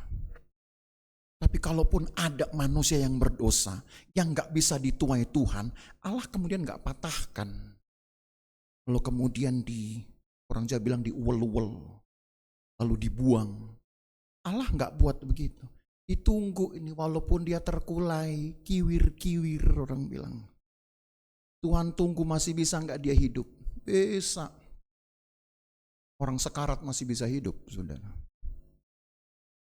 Tapi kalaupun ada manusia yang berdosa, yang gak bisa dituai Tuhan, Allah kemudian gak patahkan. Lalu kemudian orang Jawa bilang diuwel-uwel, lalu dibuang. Allah gak buat begitu. Ditunggu ini walaupun dia terkulai, kiwir-kiwir orang bilang. Tuhan tunggu masih bisa gak dia hidup? Bisa. Orang sekarat masih bisa hidup, saudara.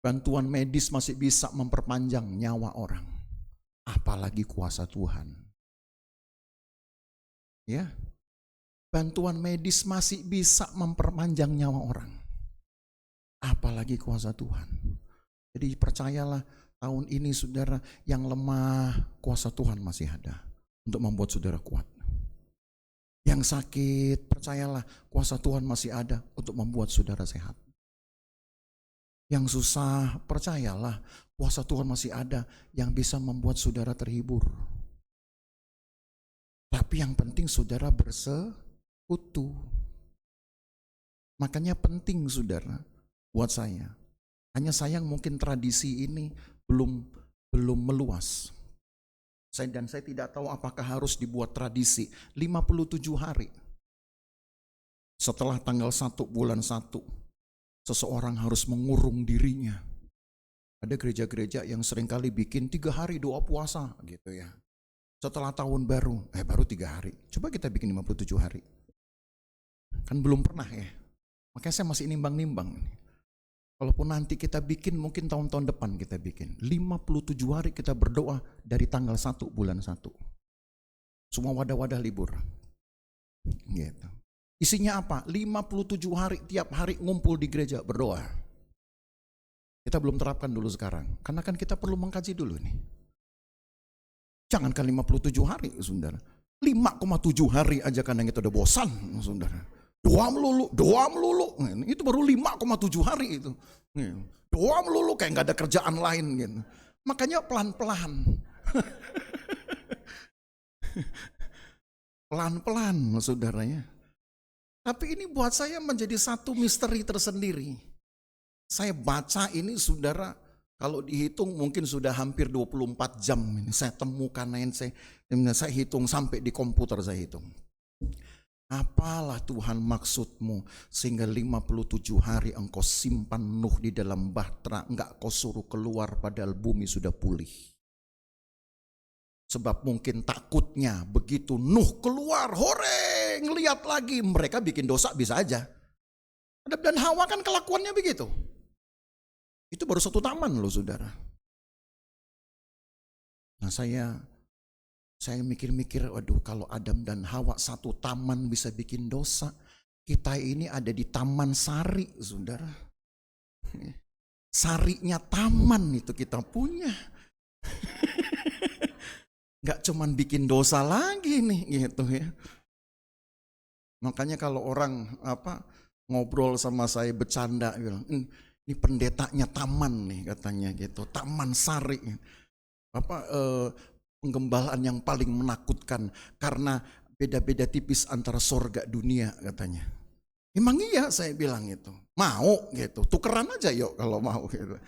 Bantuan medis masih bisa memperpanjang nyawa orang. Apalagi kuasa Tuhan. Ya. Bantuan medis masih bisa memperpanjang nyawa orang. Apalagi kuasa Tuhan. Jadi percayalah tahun ini saudara yang lemah, kuasa Tuhan masih ada untuk membuat saudara kuat. Yang sakit, percayalah kuasa Tuhan masih ada untuk membuat saudara sehat. Yang susah, percayalah kuasa Tuhan masih ada yang bisa membuat saudara terhibur. Tapi yang penting saudara bersekutu. Makanya penting saudara buat saya. Hanya sayang mungkin tradisi ini belum meluas. Dan saya tidak tahu apakah harus dibuat tradisi 57 hari. Setelah tanggal 1 bulan 1, seseorang harus mengurung dirinya. Ada gereja-gereja yang seringkali bikin 3 hari doa puasa gitu ya. Setelah tahun baru 3 hari. Coba kita bikin 57 hari. Kan belum pernah ya. Makanya saya masih nimbang-nimbang. Kalaupun nanti kita bikin, mungkin tahun-tahun depan kita bikin. 57 hari kita berdoa dari tanggal 1 bulan 1. Semua wadah-wadah libur. Gitu. Isinya apa? 57 hari tiap hari ngumpul di gereja berdoa. Kita belum terapkan dulu sekarang. Karena kan kita perlu mengkaji dulu nih. Jangankan 57 hari, saudara. 5,7 hari aja kadang kita udah bosan, saudara. Doa melulu. Itu baru 5,7 hari itu. Doa melulu kayak gak ada kerjaan lain gitu. Makanya pelan-pelan. Pelan-pelan saudaranya. Tapi ini buat saya menjadi satu misteri tersendiri. Saya baca ini saudara, kalau dihitung mungkin sudah hampir 24 jam ini. Saya temukan, saya hitung sampai di komputer saya hitung. Apalah Tuhan maksudmu sehingga 57 hari engkau simpan Nuh di dalam bahtera, enggak kau suruh keluar padahal bumi sudah pulih. Sebab mungkin takutnya begitu Nuh keluar, hore, ngeliat lagi mereka bikin dosa bisa aja. Adam dan Hawa kan kelakuannya begitu. Itu baru satu taman loh saudara. Nah saya mikir-mikir, waduh kalau Adam dan Hawa satu taman bisa bikin dosa, kita ini ada di taman sari saudara. Sarinya taman itu kita punya. Gak cuman bikin dosa lagi nih gitu ya. Makanya kalau orang ngobrol sama saya bercanda bilang, ini pendetanya taman nih katanya gitu, taman sari. Penggembalaan yang paling menakutkan karena beda-beda tipis antara sorga dunia katanya. Emang iya saya bilang itu. Mau gitu, tukeran aja yuk kalau mau gitu.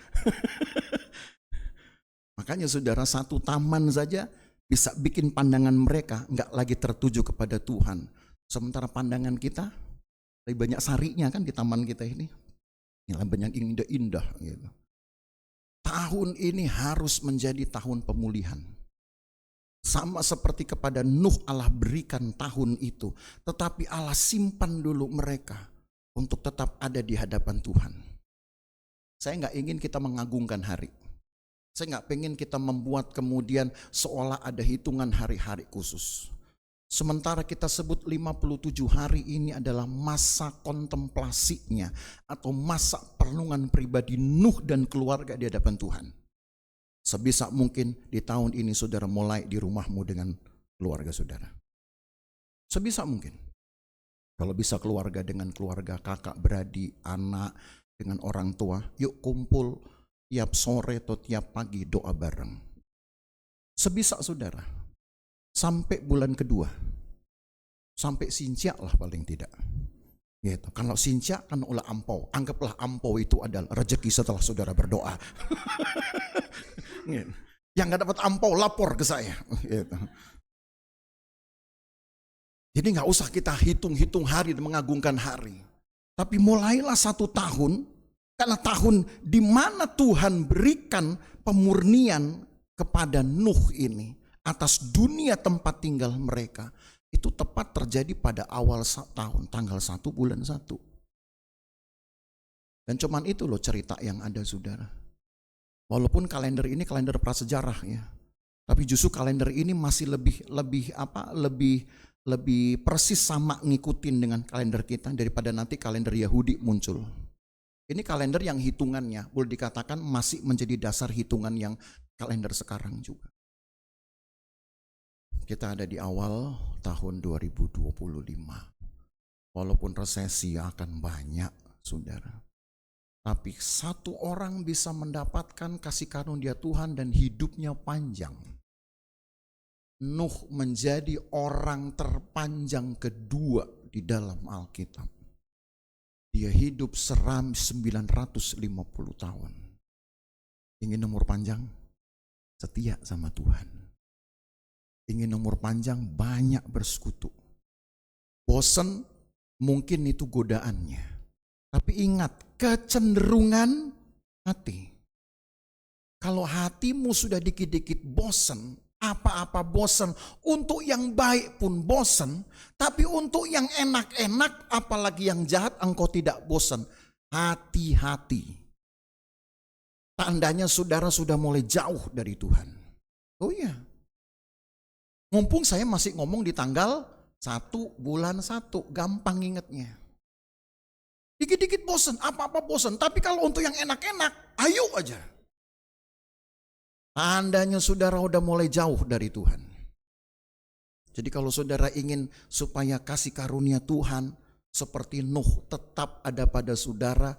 Makanya saudara, satu taman saja bisa bikin pandangan mereka nggak lagi tertuju kepada Tuhan. Sementara pandangan kita lebih banyak sarinya kan di taman kita ini. Yang banyak indah-indah gitu. Tahun ini harus menjadi tahun pemulihan. Sama seperti kepada Nuh Allah berikan tahun itu. Tetapi Allah simpan dulu mereka untuk tetap ada di hadapan Tuhan. Saya gak ingin kita mengagungkan hari. Saya gak pengen kita membuat kemudian seolah ada hitungan hari-hari khusus. Sementara kita sebut 57 hari ini adalah masa kontemplasinya atau masa perenungan pribadi Nuh dan keluarga di hadapan Tuhan. Sebisa mungkin di tahun ini saudara mulai di rumahmu dengan keluarga saudara. Sebisa mungkin. Kalau bisa keluarga dengan keluarga, kakak, beradik, anak, dengan orang tua, yuk kumpul tiap sore atau tiap pagi doa bareng. Sebisa saudara. Sampai bulan kedua. Sampai sincia lah paling tidak. Gitu. Kalau sincia kan ulah ampau. Anggaplah ampau itu adalah rezeki setelah saudara berdoa. Yang gak dapat ampau lapor ke saya. Gitu. Jadi gak usah kita hitung-hitung hari dan mengagungkan hari. Tapi mulailah satu tahun. Karena tahun di mana Tuhan berikan pemurnian kepada Nuh ini. Atas dunia tempat tinggal mereka. Itu tepat terjadi pada awal tahun. Tanggal 1 bulan 1. Dan cuman itu loh cerita yang ada saudara. Walaupun kalender ini kalender prasejarah ya, tapi justru kalender ini masih lebih persis sama ngikutin dengan kalender kita daripada nanti kalender Yahudi muncul. Ini kalender yang hitungannya boleh dikatakan masih menjadi dasar hitungan yang kalender sekarang juga. Kita ada di awal tahun 2025. Walaupun resesi akan banyak, saudara. Tapi satu orang bisa mendapatkan kasih karunia Tuhan dan hidupnya panjang. Nuh menjadi orang terpanjang kedua di dalam Alkitab. Dia hidup 950 tahun. Ingin umur panjang? Setia sama Tuhan. Ingin umur panjang? Banyak bersekutu. Bosen? Mungkin itu godaannya. Tapi ingat, kecenderungan hati. Kalau hatimu sudah dikit-dikit bosen, apa-apa bosen, untuk yang baik pun bosen, tapi untuk yang enak-enak, apalagi yang jahat, engkau tidak bosen. Hati-hati. Tandanya saudara sudah mulai jauh dari Tuhan. Oh iya. Mumpung saya masih ngomong di tanggal 1 bulan 1, gampang ingetnya. Dikit-dikit bosen, apa-apa bosen, tapi kalau untuk yang enak-enak, ayo aja. Tandanya saudara udah mulai jauh dari Tuhan. Jadi kalau saudara ingin supaya kasih karunia Tuhan seperti Nuh tetap ada pada saudara,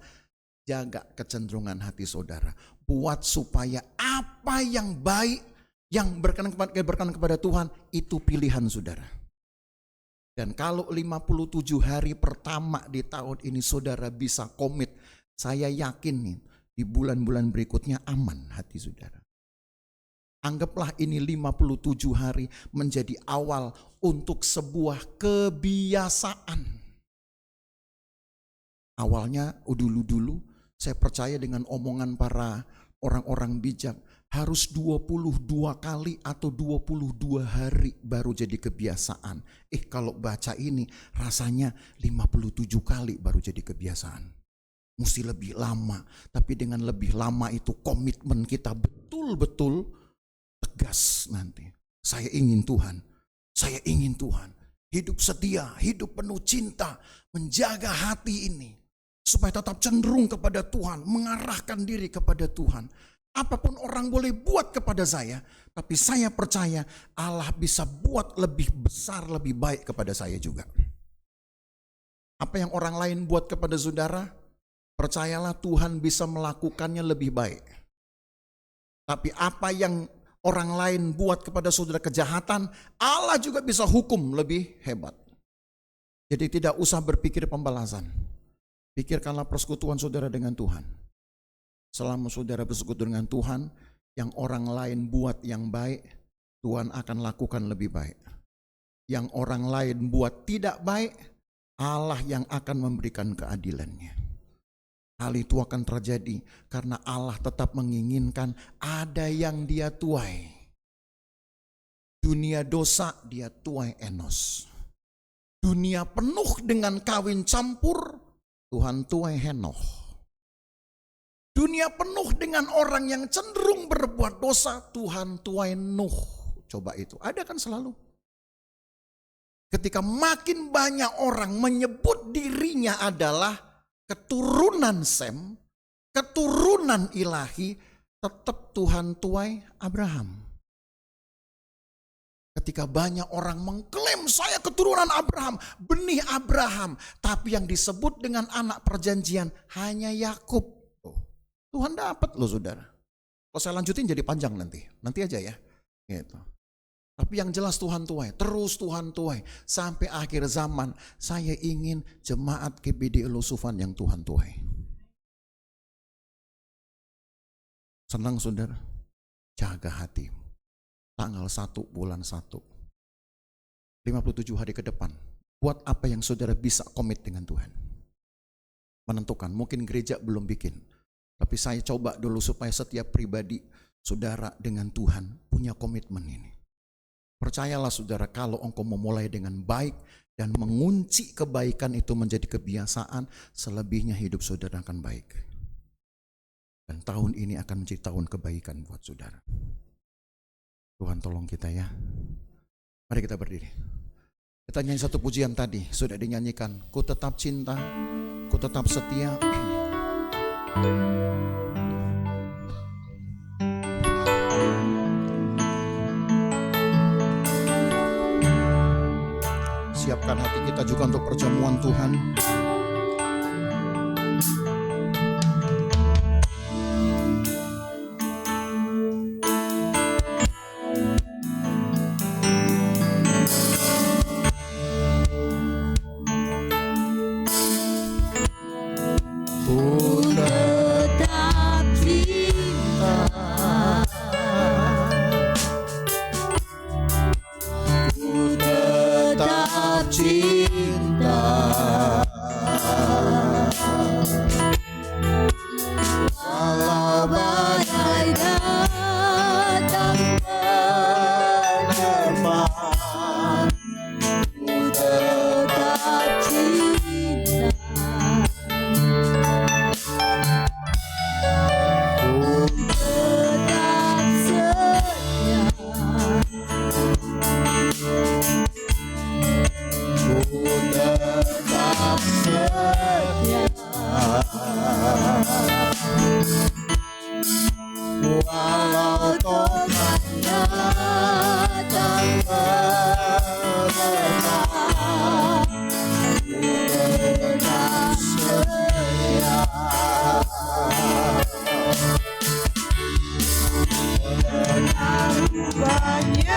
jaga kecenderungan hati saudara. Buat supaya apa yang baik, yang berkenan kepada Tuhan, itu pilihan saudara. Dan kalau 57 hari pertama di tahun ini saudara bisa komit, saya yakin nih di bulan-bulan berikutnya aman hati saudara. Anggaplah ini 57 hari menjadi awal untuk sebuah kebiasaan. Awalnya dulu saya percaya dengan omongan para orang-orang bijak, harus 22 kali atau 22 hari baru jadi kebiasaan. Kalau baca ini rasanya 57 kali baru jadi kebiasaan. Mesti lebih lama, tapi dengan lebih lama itu komitmen kita betul-betul tegas nanti. Saya ingin Tuhan, saya ingin Tuhan. Hidup setia, hidup penuh cinta, menjaga hati ini. Supaya tetap cenderung kepada Tuhan, mengarahkan diri kepada Tuhan. Apapun orang boleh buat kepada saya, tapi saya percaya Allah bisa buat lebih besar, lebih baik kepada saya juga. Apa yang orang lain buat kepada saudara, percayalah Tuhan bisa melakukannya lebih baik. Tapi apa yang orang lain buat kepada saudara kejahatan, Allah juga bisa hukum lebih hebat. Jadi tidak usah berpikir pembalasan. Pikirkanlah persekutuan saudara dengan Tuhan. Selama saudara bersekutu dengan Tuhan, yang orang lain buat yang baik, Tuhan akan lakukan lebih baik. Yang orang lain buat tidak baik, Allah yang akan memberikan keadilannya. Hal itu akan terjadi karena Allah tetap menginginkan ada yang dia tuai. Dunia dosa dia tuai Enos. Dunia penuh dengan kawin campur, Tuhan tuai Henoch. Dunia penuh dengan orang yang cenderung berbuat dosa, Tuhan tuai Nuh. Coba itu, ada kan selalu. Ketika makin banyak orang menyebut dirinya adalah keturunan Sem, keturunan ilahi, tetap Tuhan tuai Abraham. Ketika banyak orang mengklaim saya keturunan Abraham, benih Abraham, tapi yang disebut dengan anak perjanjian hanya Yakub. Tuhan dapat loh saudara. Kalau saya lanjutin jadi panjang nanti aja ya. Gitu. Tapi yang jelas Tuhan tuai, terus Tuhan tuai. Sampai akhir zaman saya ingin jemaat GBD Elusufan yang Tuhan tuai. Senang saudara, jaga hati. Tanggal 1 bulan 1. 57 hari ke depan. Buat apa yang saudara bisa komit dengan Tuhan. Menentukan, mungkin gereja belum bikin. Tapi saya coba dulu supaya setiap pribadi saudara dengan Tuhan punya komitmen ini. Percayalah saudara, kalau engkau memulai dengan baik dan mengunci kebaikan itu menjadi kebiasaan, selebihnya hidup saudara akan baik. Dan tahun ini akan menjadi tahun kebaikan buat saudara. Tuhan tolong kita ya. Mari kita berdiri. Kita nyanyi satu pujian tadi, sudah dinyanyikan. Ku tetap cinta, ku tetap setia. Siapkan hati kita juga untuk perjamuan Tuhan. Walau tobatnya tak pernah, tetap setia. Terlalu banyak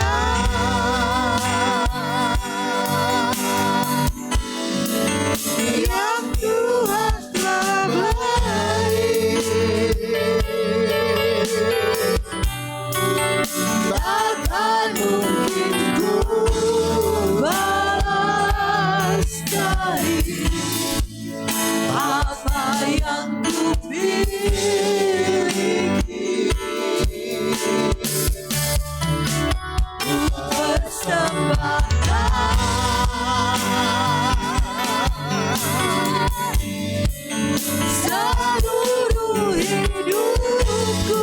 yang Tuhan telah beri, takkan mungkin ku balas lagi apa yang ku miliki. Ku persembahkan seluruh hidupku,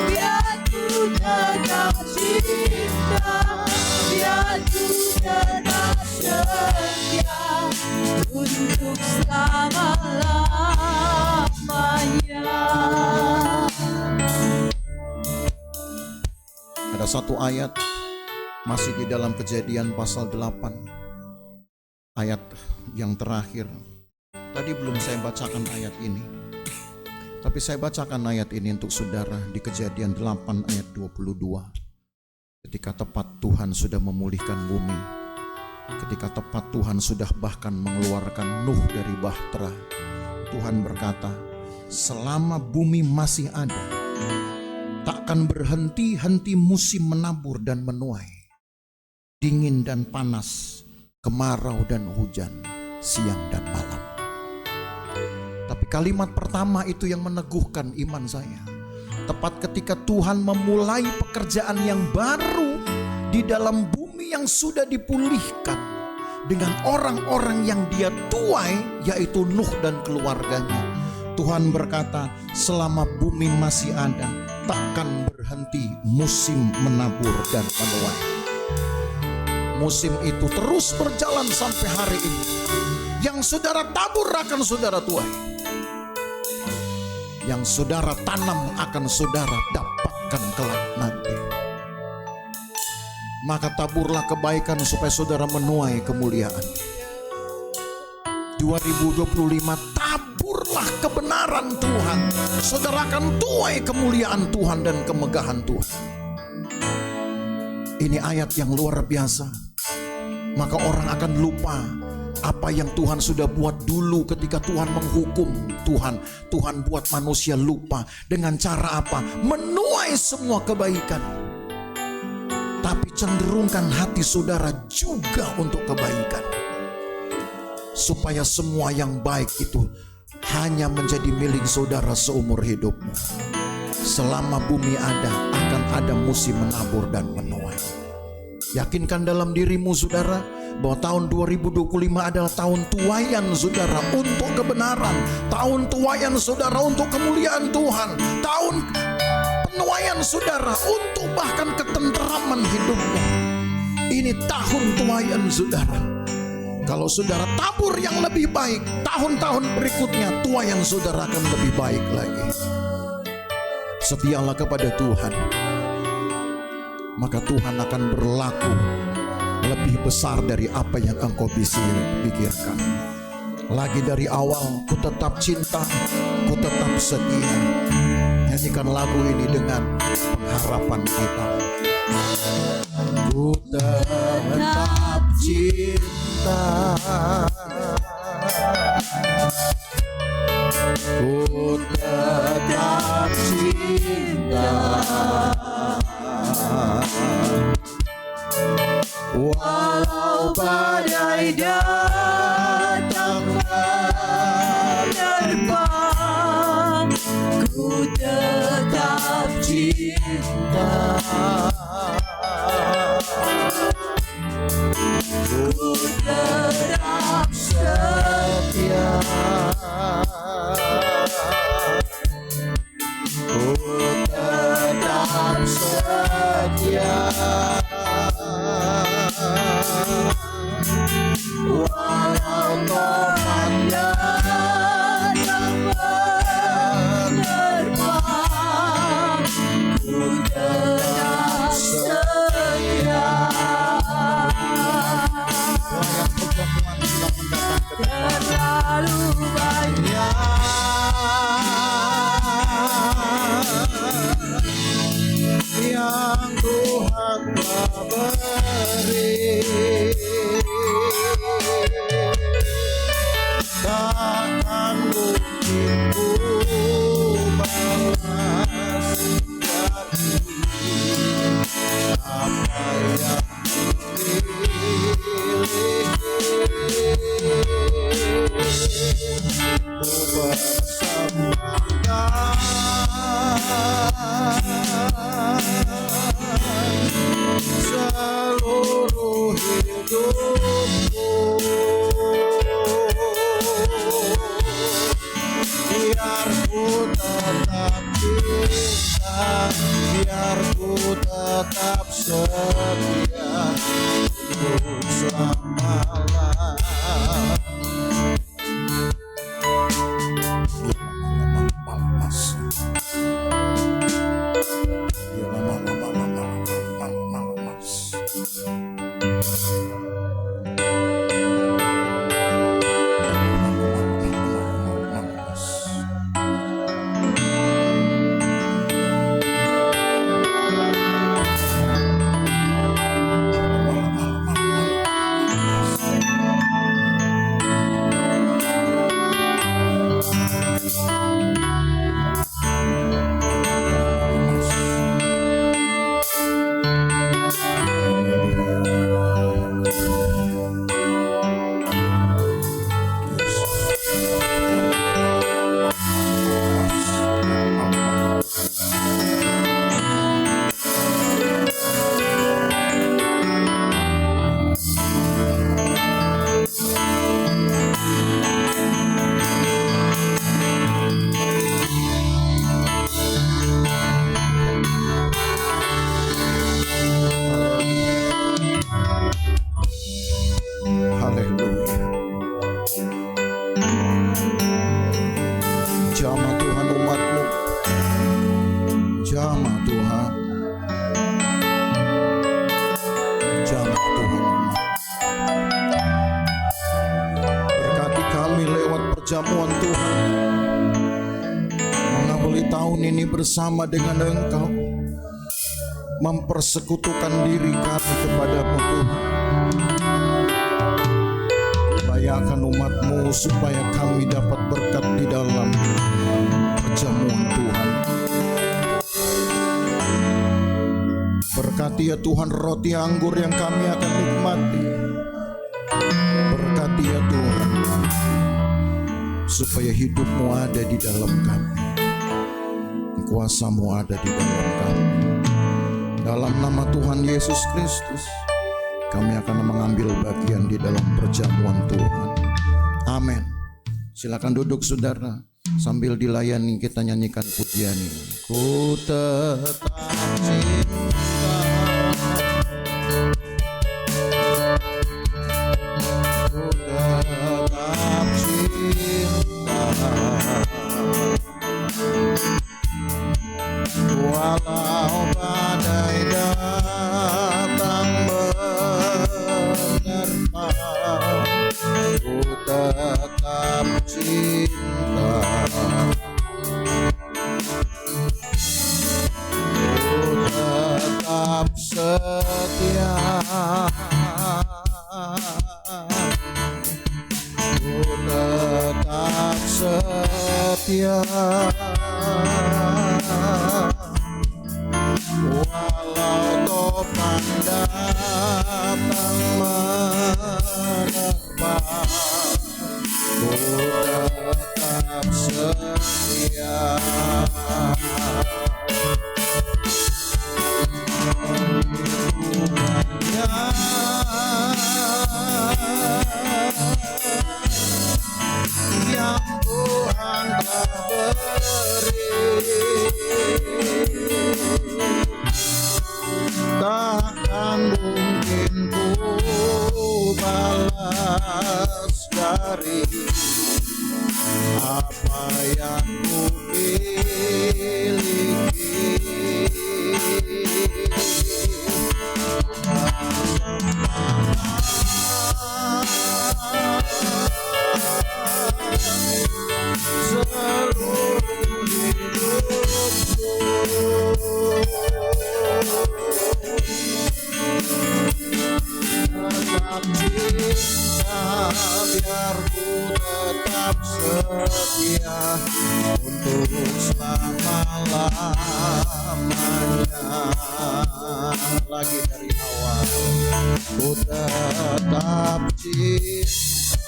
biar ku tetap cinta, biar ku tetap setia untuk selama-lamanya. Ada satu ayat masih di dalam Kejadian pasal 8, ayat yang terakhir. Tadi belum saya bacakan ayat ini, tapi saya bacakan ayat ini untuk saudara di Kejadian 8 ayat 22. Ketika tepat Tuhan sudah memulihkan bumi, ketika tepat Tuhan sudah bahkan mengeluarkan Nuh dari bahtera, Tuhan berkata, selama bumi masih ada, takkan berhenti-henti musim menabur dan menuai, dingin dan panas, kemarau dan hujan, siang dan malam. Tapi kalimat pertama itu yang meneguhkan iman saya. Tepat ketika Tuhan memulai pekerjaan yang baru di dalam bumi yang sudah dipulihkan dengan orang-orang yang dia tuai, yaitu Nuh dan keluarganya. Tuhan berkata, selama bumi masih ada, takkan berhenti musim menabur dan menuai. Musim itu terus berjalan sampai hari ini. Yang saudara tabur akan saudara tuai. Yang saudara tanam akan saudara dapatkan kelak nanti. Maka taburlah kebaikan supaya saudara menuai kemuliaan. 2025 taburlah kebenaran Tuhan. Saudara akan tuai kemuliaan Tuhan dan kemegahan Tuhan. Ini ayat yang luar biasa. Maka orang akan lupa apa yang Tuhan sudah buat dulu ketika Tuhan menghukum. Tuhan buat manusia lupa. Dengan cara apa? Menuai semua kebaikan. Tapi cenderungkan hati saudara juga untuk kebaikan. Supaya semua yang baik itu hanya menjadi milik saudara seumur hidupmu. Selama bumi ada, akan ada musim menabur dan menuai. Yakinkan dalam dirimu saudara, bahwa tahun 2025 adalah tahun tuaian saudara untuk kebenaran. Tahun tuaian saudara untuk kemuliaan Tuhan. Tahun penuaian saudara untuk bahkan ketenteraman hidupmu. Ini tahun tuaian saudara. Kalau saudara tabur yang lebih baik, tahun-tahun berikutnya tuaian saudara akan lebih baik lagi. Setialah kepada Tuhan, maka Tuhan akan berlaku lebih besar dari apa yang engkau bisa pikirkan. Lagi dari awal, ku tetap cinta, ku tetap setia. Nyanyikan lagu ini dengan pengharapan kita. Ku tetap cinta, ku tetap cinta, walau badai datang menerpa, ku tetap cinta, ku tetap setia, ku tetap setia, walau terlalu banyak. Yang Tuhan telah beri, takkan mungkin ku balas dari apa yang ku bersamakan seluruh hidupku. Biar ku tetap cinta, biar ku tetap setia untuk selama-lamanya. Jamah Tuhan umat-Mu, jamah Tuhan, jamah Tuhan umat. Berkati kami lewat perjamuan Tuhan, mengawali tahun ini bersama dengan Engkau, mempersekutukan diri kami kepada-Mu Tuhan. Layakan umat-Mu supaya kami dapat berkat di dalam perjamuan Tuhan. Berkati ya Tuhan roti anggur yang kami akan nikmati. Berkati ya Tuhan, supaya hidup-Mu ada di dalam kami, kuasa-Mu ada di dalam kami. Dalam nama Tuhan Yesus Kristus, kami akan mengambil bagian di dalam perjamuan Tuhan. Amin. Silakan duduk saudara, sambil dilayani kita nyanyikan pujian ini. Ku tetap cinta, ku tetap cinta, walau badai datang menerpa, ku tetap cinta, ku tetap setia, ku tetap setia, walau topan datang menerpa, ku tetap setia. Yang Tuhan telah beri, takkan mungkin ku balas dari apa yang ku miliki. biar ku tetap setia untuk selama-lamanya. Lagi dari awal, Ku tetap cinta,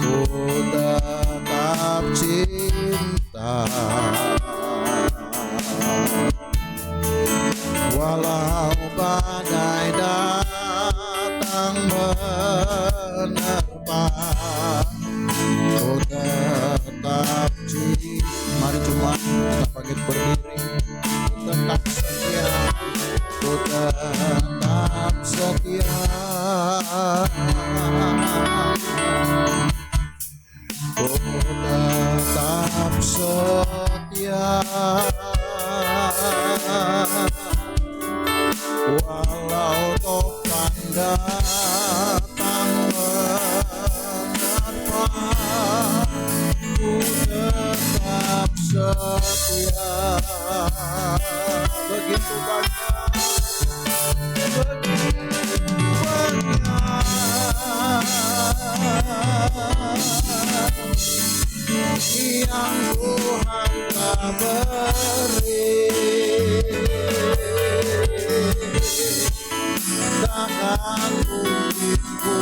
ku tetap cinta, walau badai datang menerpa. Ku tetap cinta. mari jemaat kita bangkit berdiri. Ku tetap setia, ku tetap setia, ku tetap setia, walau topan datang menerpa. Ku tetap setia. Begitu banyak, begitu banyak yang Tuhan telah beri, takkan mungkin ku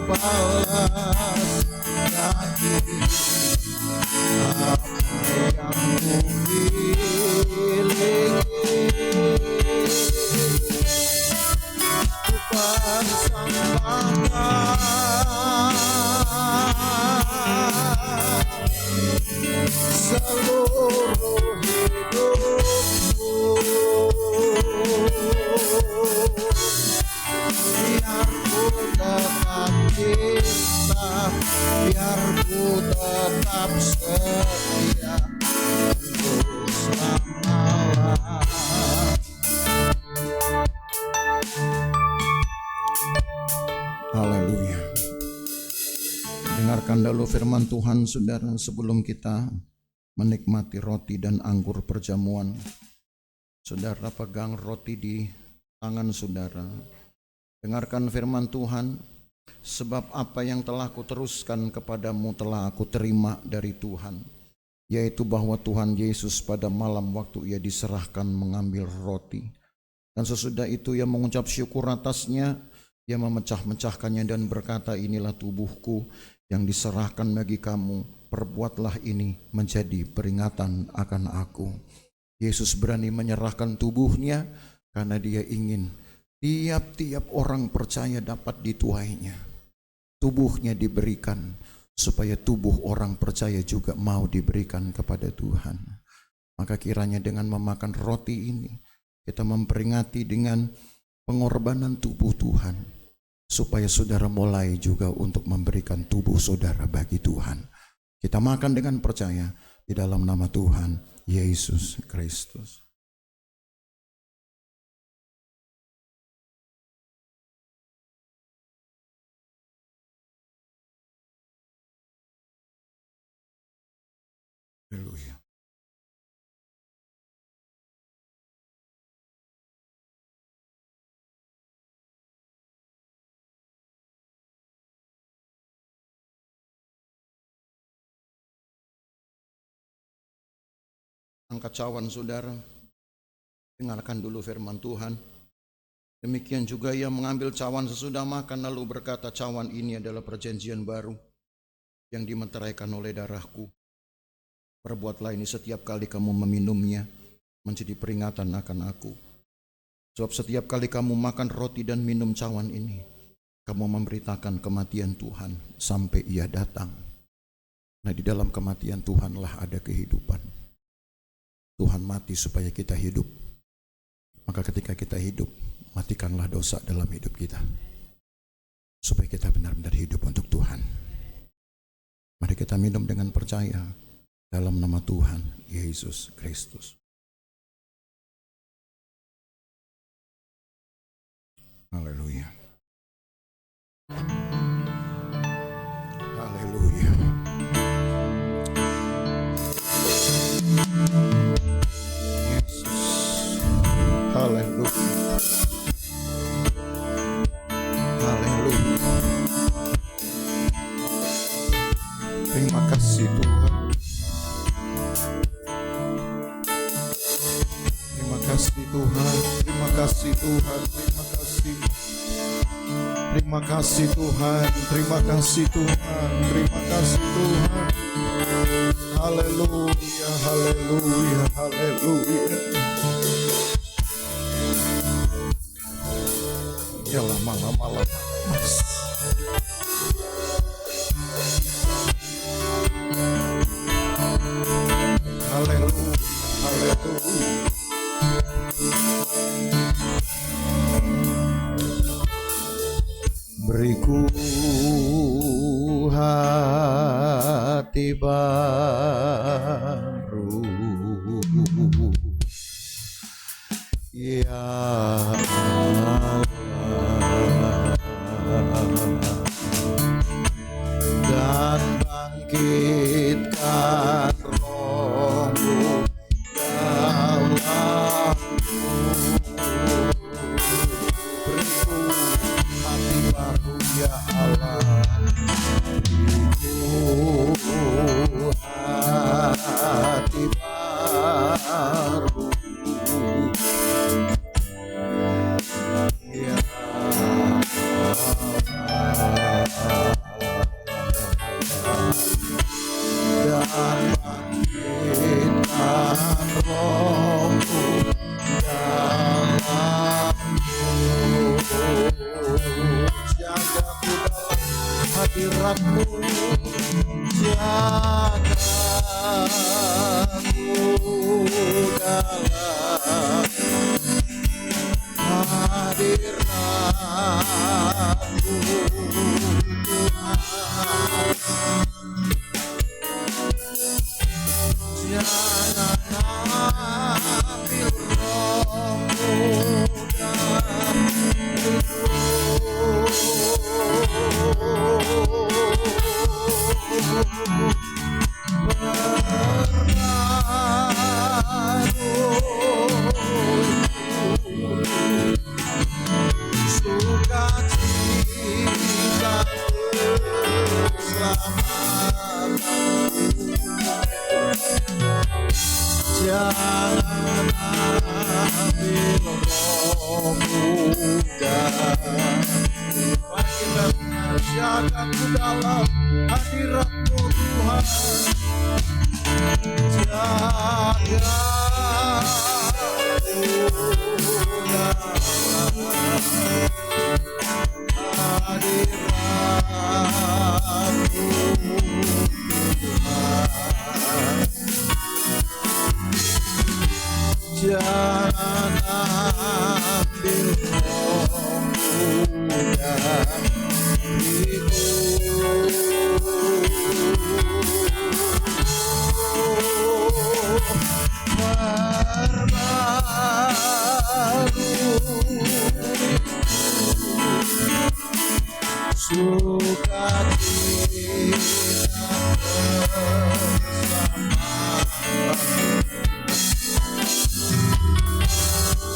balas lagi apa yang ku miliki. Ku persembahkan seluruh hidupku, biar ku tetap cinta, biar ku tetap setia untuk selama-lamanya. Haleluya. Dengarkan dulu firman Tuhan, saudara, sebelum kita menikmati roti dan anggur perjamuan. Saudara pegang roti di tangan saudara. Dengarkan firman Tuhan, sebab apa yang telah kuteruskan kepadamu telah aku terima dari Tuhan, yaitu bahwa Tuhan Yesus pada malam waktu ia diserahkan mengambil roti, dan sesudah itu ia mengucap syukur atasnya, ia memecah-mecahkannya dan berkata, inilah tubuhku yang diserahkan bagi kamu, perbuatlah ini menjadi peringatan akan aku. Yesus berani menyerahkan tubuhnya karena dia ingin tiap-tiap orang percaya dapat dituainya. Tubuhnya diberikan supaya tubuh orang percaya juga mau diberikan kepada Tuhan. Maka kiranya dengan memakan roti ini kita memperingati dengan pengorbanan tubuh Tuhan, supaya saudara mulai juga untuk memberikan tubuh saudara bagi Tuhan. Kita makan dengan percaya di dalam nama Tuhan Yesus Kristus. Haleluya. Angkat cawan saudara, dengarkan dulu firman Tuhan. Demikian juga ia mengambil cawan sesudah makan lalu berkata, cawan ini adalah perjanjian baru yang dimeteraikan oleh darahku. Perbuatlah ini setiap kali kamu meminumnya menjadi peringatan akan aku. Sebab setiap kali kamu makan roti dan minum cawan ini, kamu memberitakan kematian Tuhan sampai ia datang. Nah, di dalam kematian Tuhanlah ada kehidupan. Tuhan mati supaya kita hidup. Maka ketika kita hidup, matikanlah dosa dalam hidup kita, supaya kita benar-benar hidup untuk Tuhan. Mari kita minum dengan percaya dalam nama Tuhan Yesus Kristus. Haleluya. Haleluya. Yesus. Haleluya. kasih Tuhan. Terima kasih Tuhan. Terima kasih Tuhan. Terima kasih. Terima kasih Tuhan. Terima kasih Tuhan. Terima kasih Tuhan. Haleluya, haleluya, haleluya. Ya lama-lama mas. Haleluya, haleluya. Beriku hati baru, ya Allah, dan bangkitkan rohmu dalamku. Beriku hati baru ya Allah, beriku hati baru, ya dan bangkitkan rohmu dalamku. Jagaku dalam hadiratmu, jagaku dalam hadiratmu Tuhan. Jangan ambil rohmu dariku. Sukacita keselamatanku, jangan ambil rohmu dari jagaku dalam hadiratmu Tuhan. Jagaku dalam hadiratmu Tuhan. Jangan ambil rohmu dariku. Perbarui sukacita bersamamu,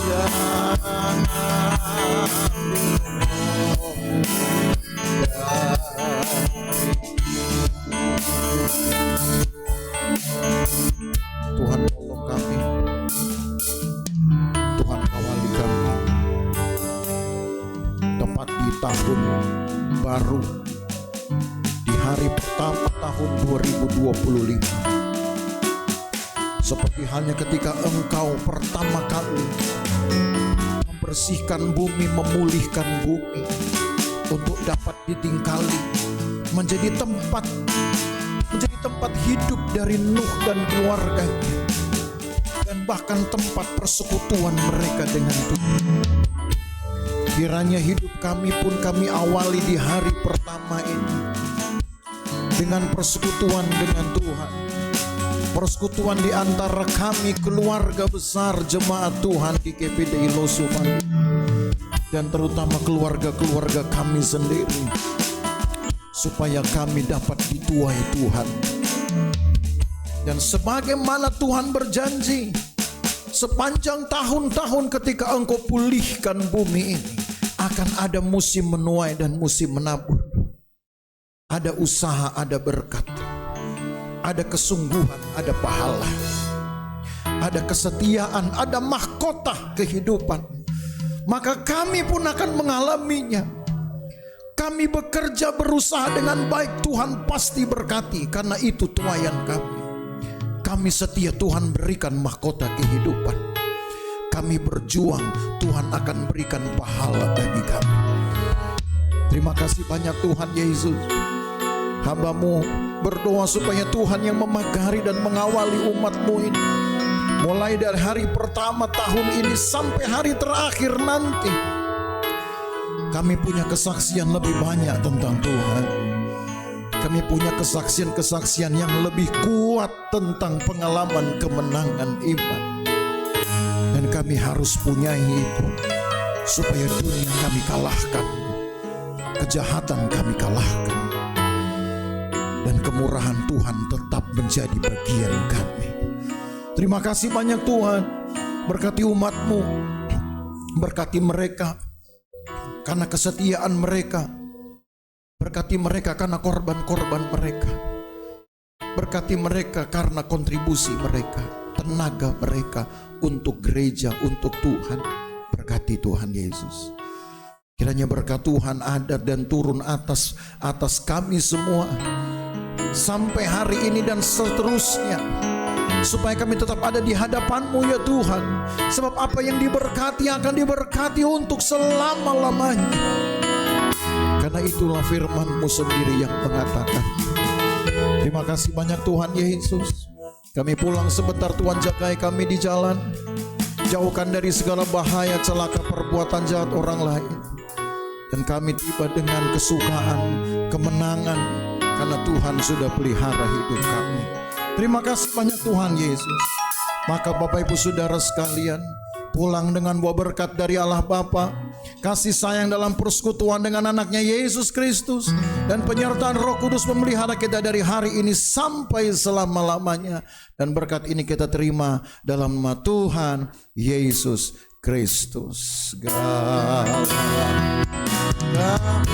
jangan ambil rohmu dariku. Tuhan tolong kami, Tuhan kawali kami, tepat di tahun baru, di hari pertama tahun 2025. Seperti halnya ketika Engkau pertama kali membersihkan bumi, memulihkan bumi untuk dapat ditingkali menjadi tempat hidup dari Nuh dan keluarganya, dan bahkan tempat persekutuan mereka dengan Tuhan. Kiranya hidup kami pun kami awali di hari pertama ini dengan persekutuan dengan Tuhan. Persekutuan di antara kami, keluarga besar jemaat Tuhan di GPDI Losuman, dan terutama keluarga-keluarga kami sendiri, supaya kami dapat dituai Tuhan. Dan sebagaimana Tuhan berjanji, sepanjang tahun-tahun ketika Engkau pulihkan bumi ini, akan ada musim menuai dan musim menabur. Ada usaha, ada berkat, ada kesungguhan, ada pahala, ada kesetiaan, ada mahkota kehidupan, maka kami pun akan mengalaminya. Kami bekerja berusaha dengan baik, Tuhan pasti berkati, karena itu tuaian kami. Kami setia, Tuhan berikan mahkota kehidupan. Kami berjuang, Tuhan akan berikan pahala bagi kami. Terima kasih banyak Tuhan Yesus. Hamba-Mu berdoa supaya Tuhan yang memagari dan mengawali umat-Mu ini, mulai dari hari pertama tahun ini sampai hari terakhir nanti, kami punya kesaksian lebih banyak tentang Tuhan. Kami punya kesaksian-kesaksian yang lebih kuat tentang pengalaman kemenangan iman. Dan kami harus punya itu, supaya dunia kami kalahkan, kejahatan kami kalahkan, dan kemurahan Tuhan tetap menjadi bagian kami. Terima kasih banyak Tuhan. Berkati umat-Mu, berkati mereka karena kesetiaan mereka, berkati mereka karena korban-korban mereka, berkati mereka karena kontribusi mereka, tenaga mereka untuk gereja, untuk Tuhan. Berkati Tuhan Yesus. Kiranya berkat Tuhan ada dan turun atas kami semua sampai hari ini dan seterusnya, supaya kami tetap ada di hadapan-Mu ya Tuhan. Sebab apa yang diberkati akan diberkati untuk selama-lamanya, karena itulah firman-Mu sendiri yang mengatakan. Terima kasih banyak Tuhan Yesus. Kami pulang sebentar, Tuhan jagai kami di jalan, jauhkan dari segala bahaya celaka perbuatan jahat orang lain, dan kami tiba dengan kesukaan, kemenangan, karena Tuhan sudah pelihara hidup kami. Terima kasih banyak Tuhan Yesus. Maka Bapak Ibu Saudara sekalian, pulang dengan buah berkat dari Allah Bapa, kasih sayang dalam persekutuan dengan anaknya Yesus Kristus, dan penyertaan Roh Kudus memelihara kita dari hari ini sampai selama-lamanya. Dan berkat ini kita terima dalam nama Tuhan Yesus Kristus. Segala Tuhan yang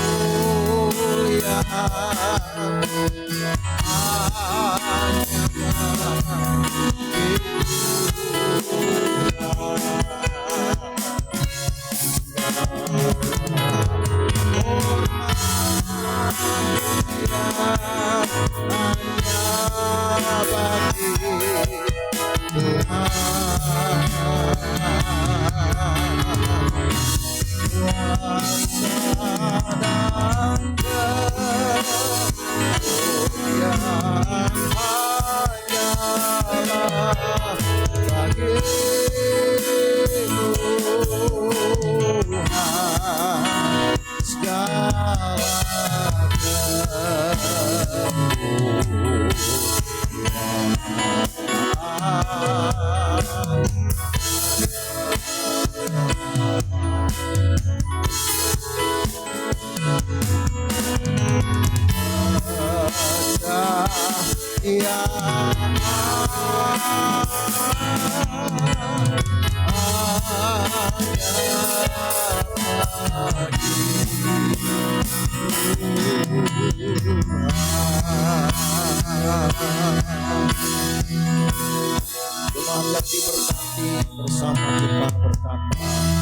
diberkati bersama kita berkata.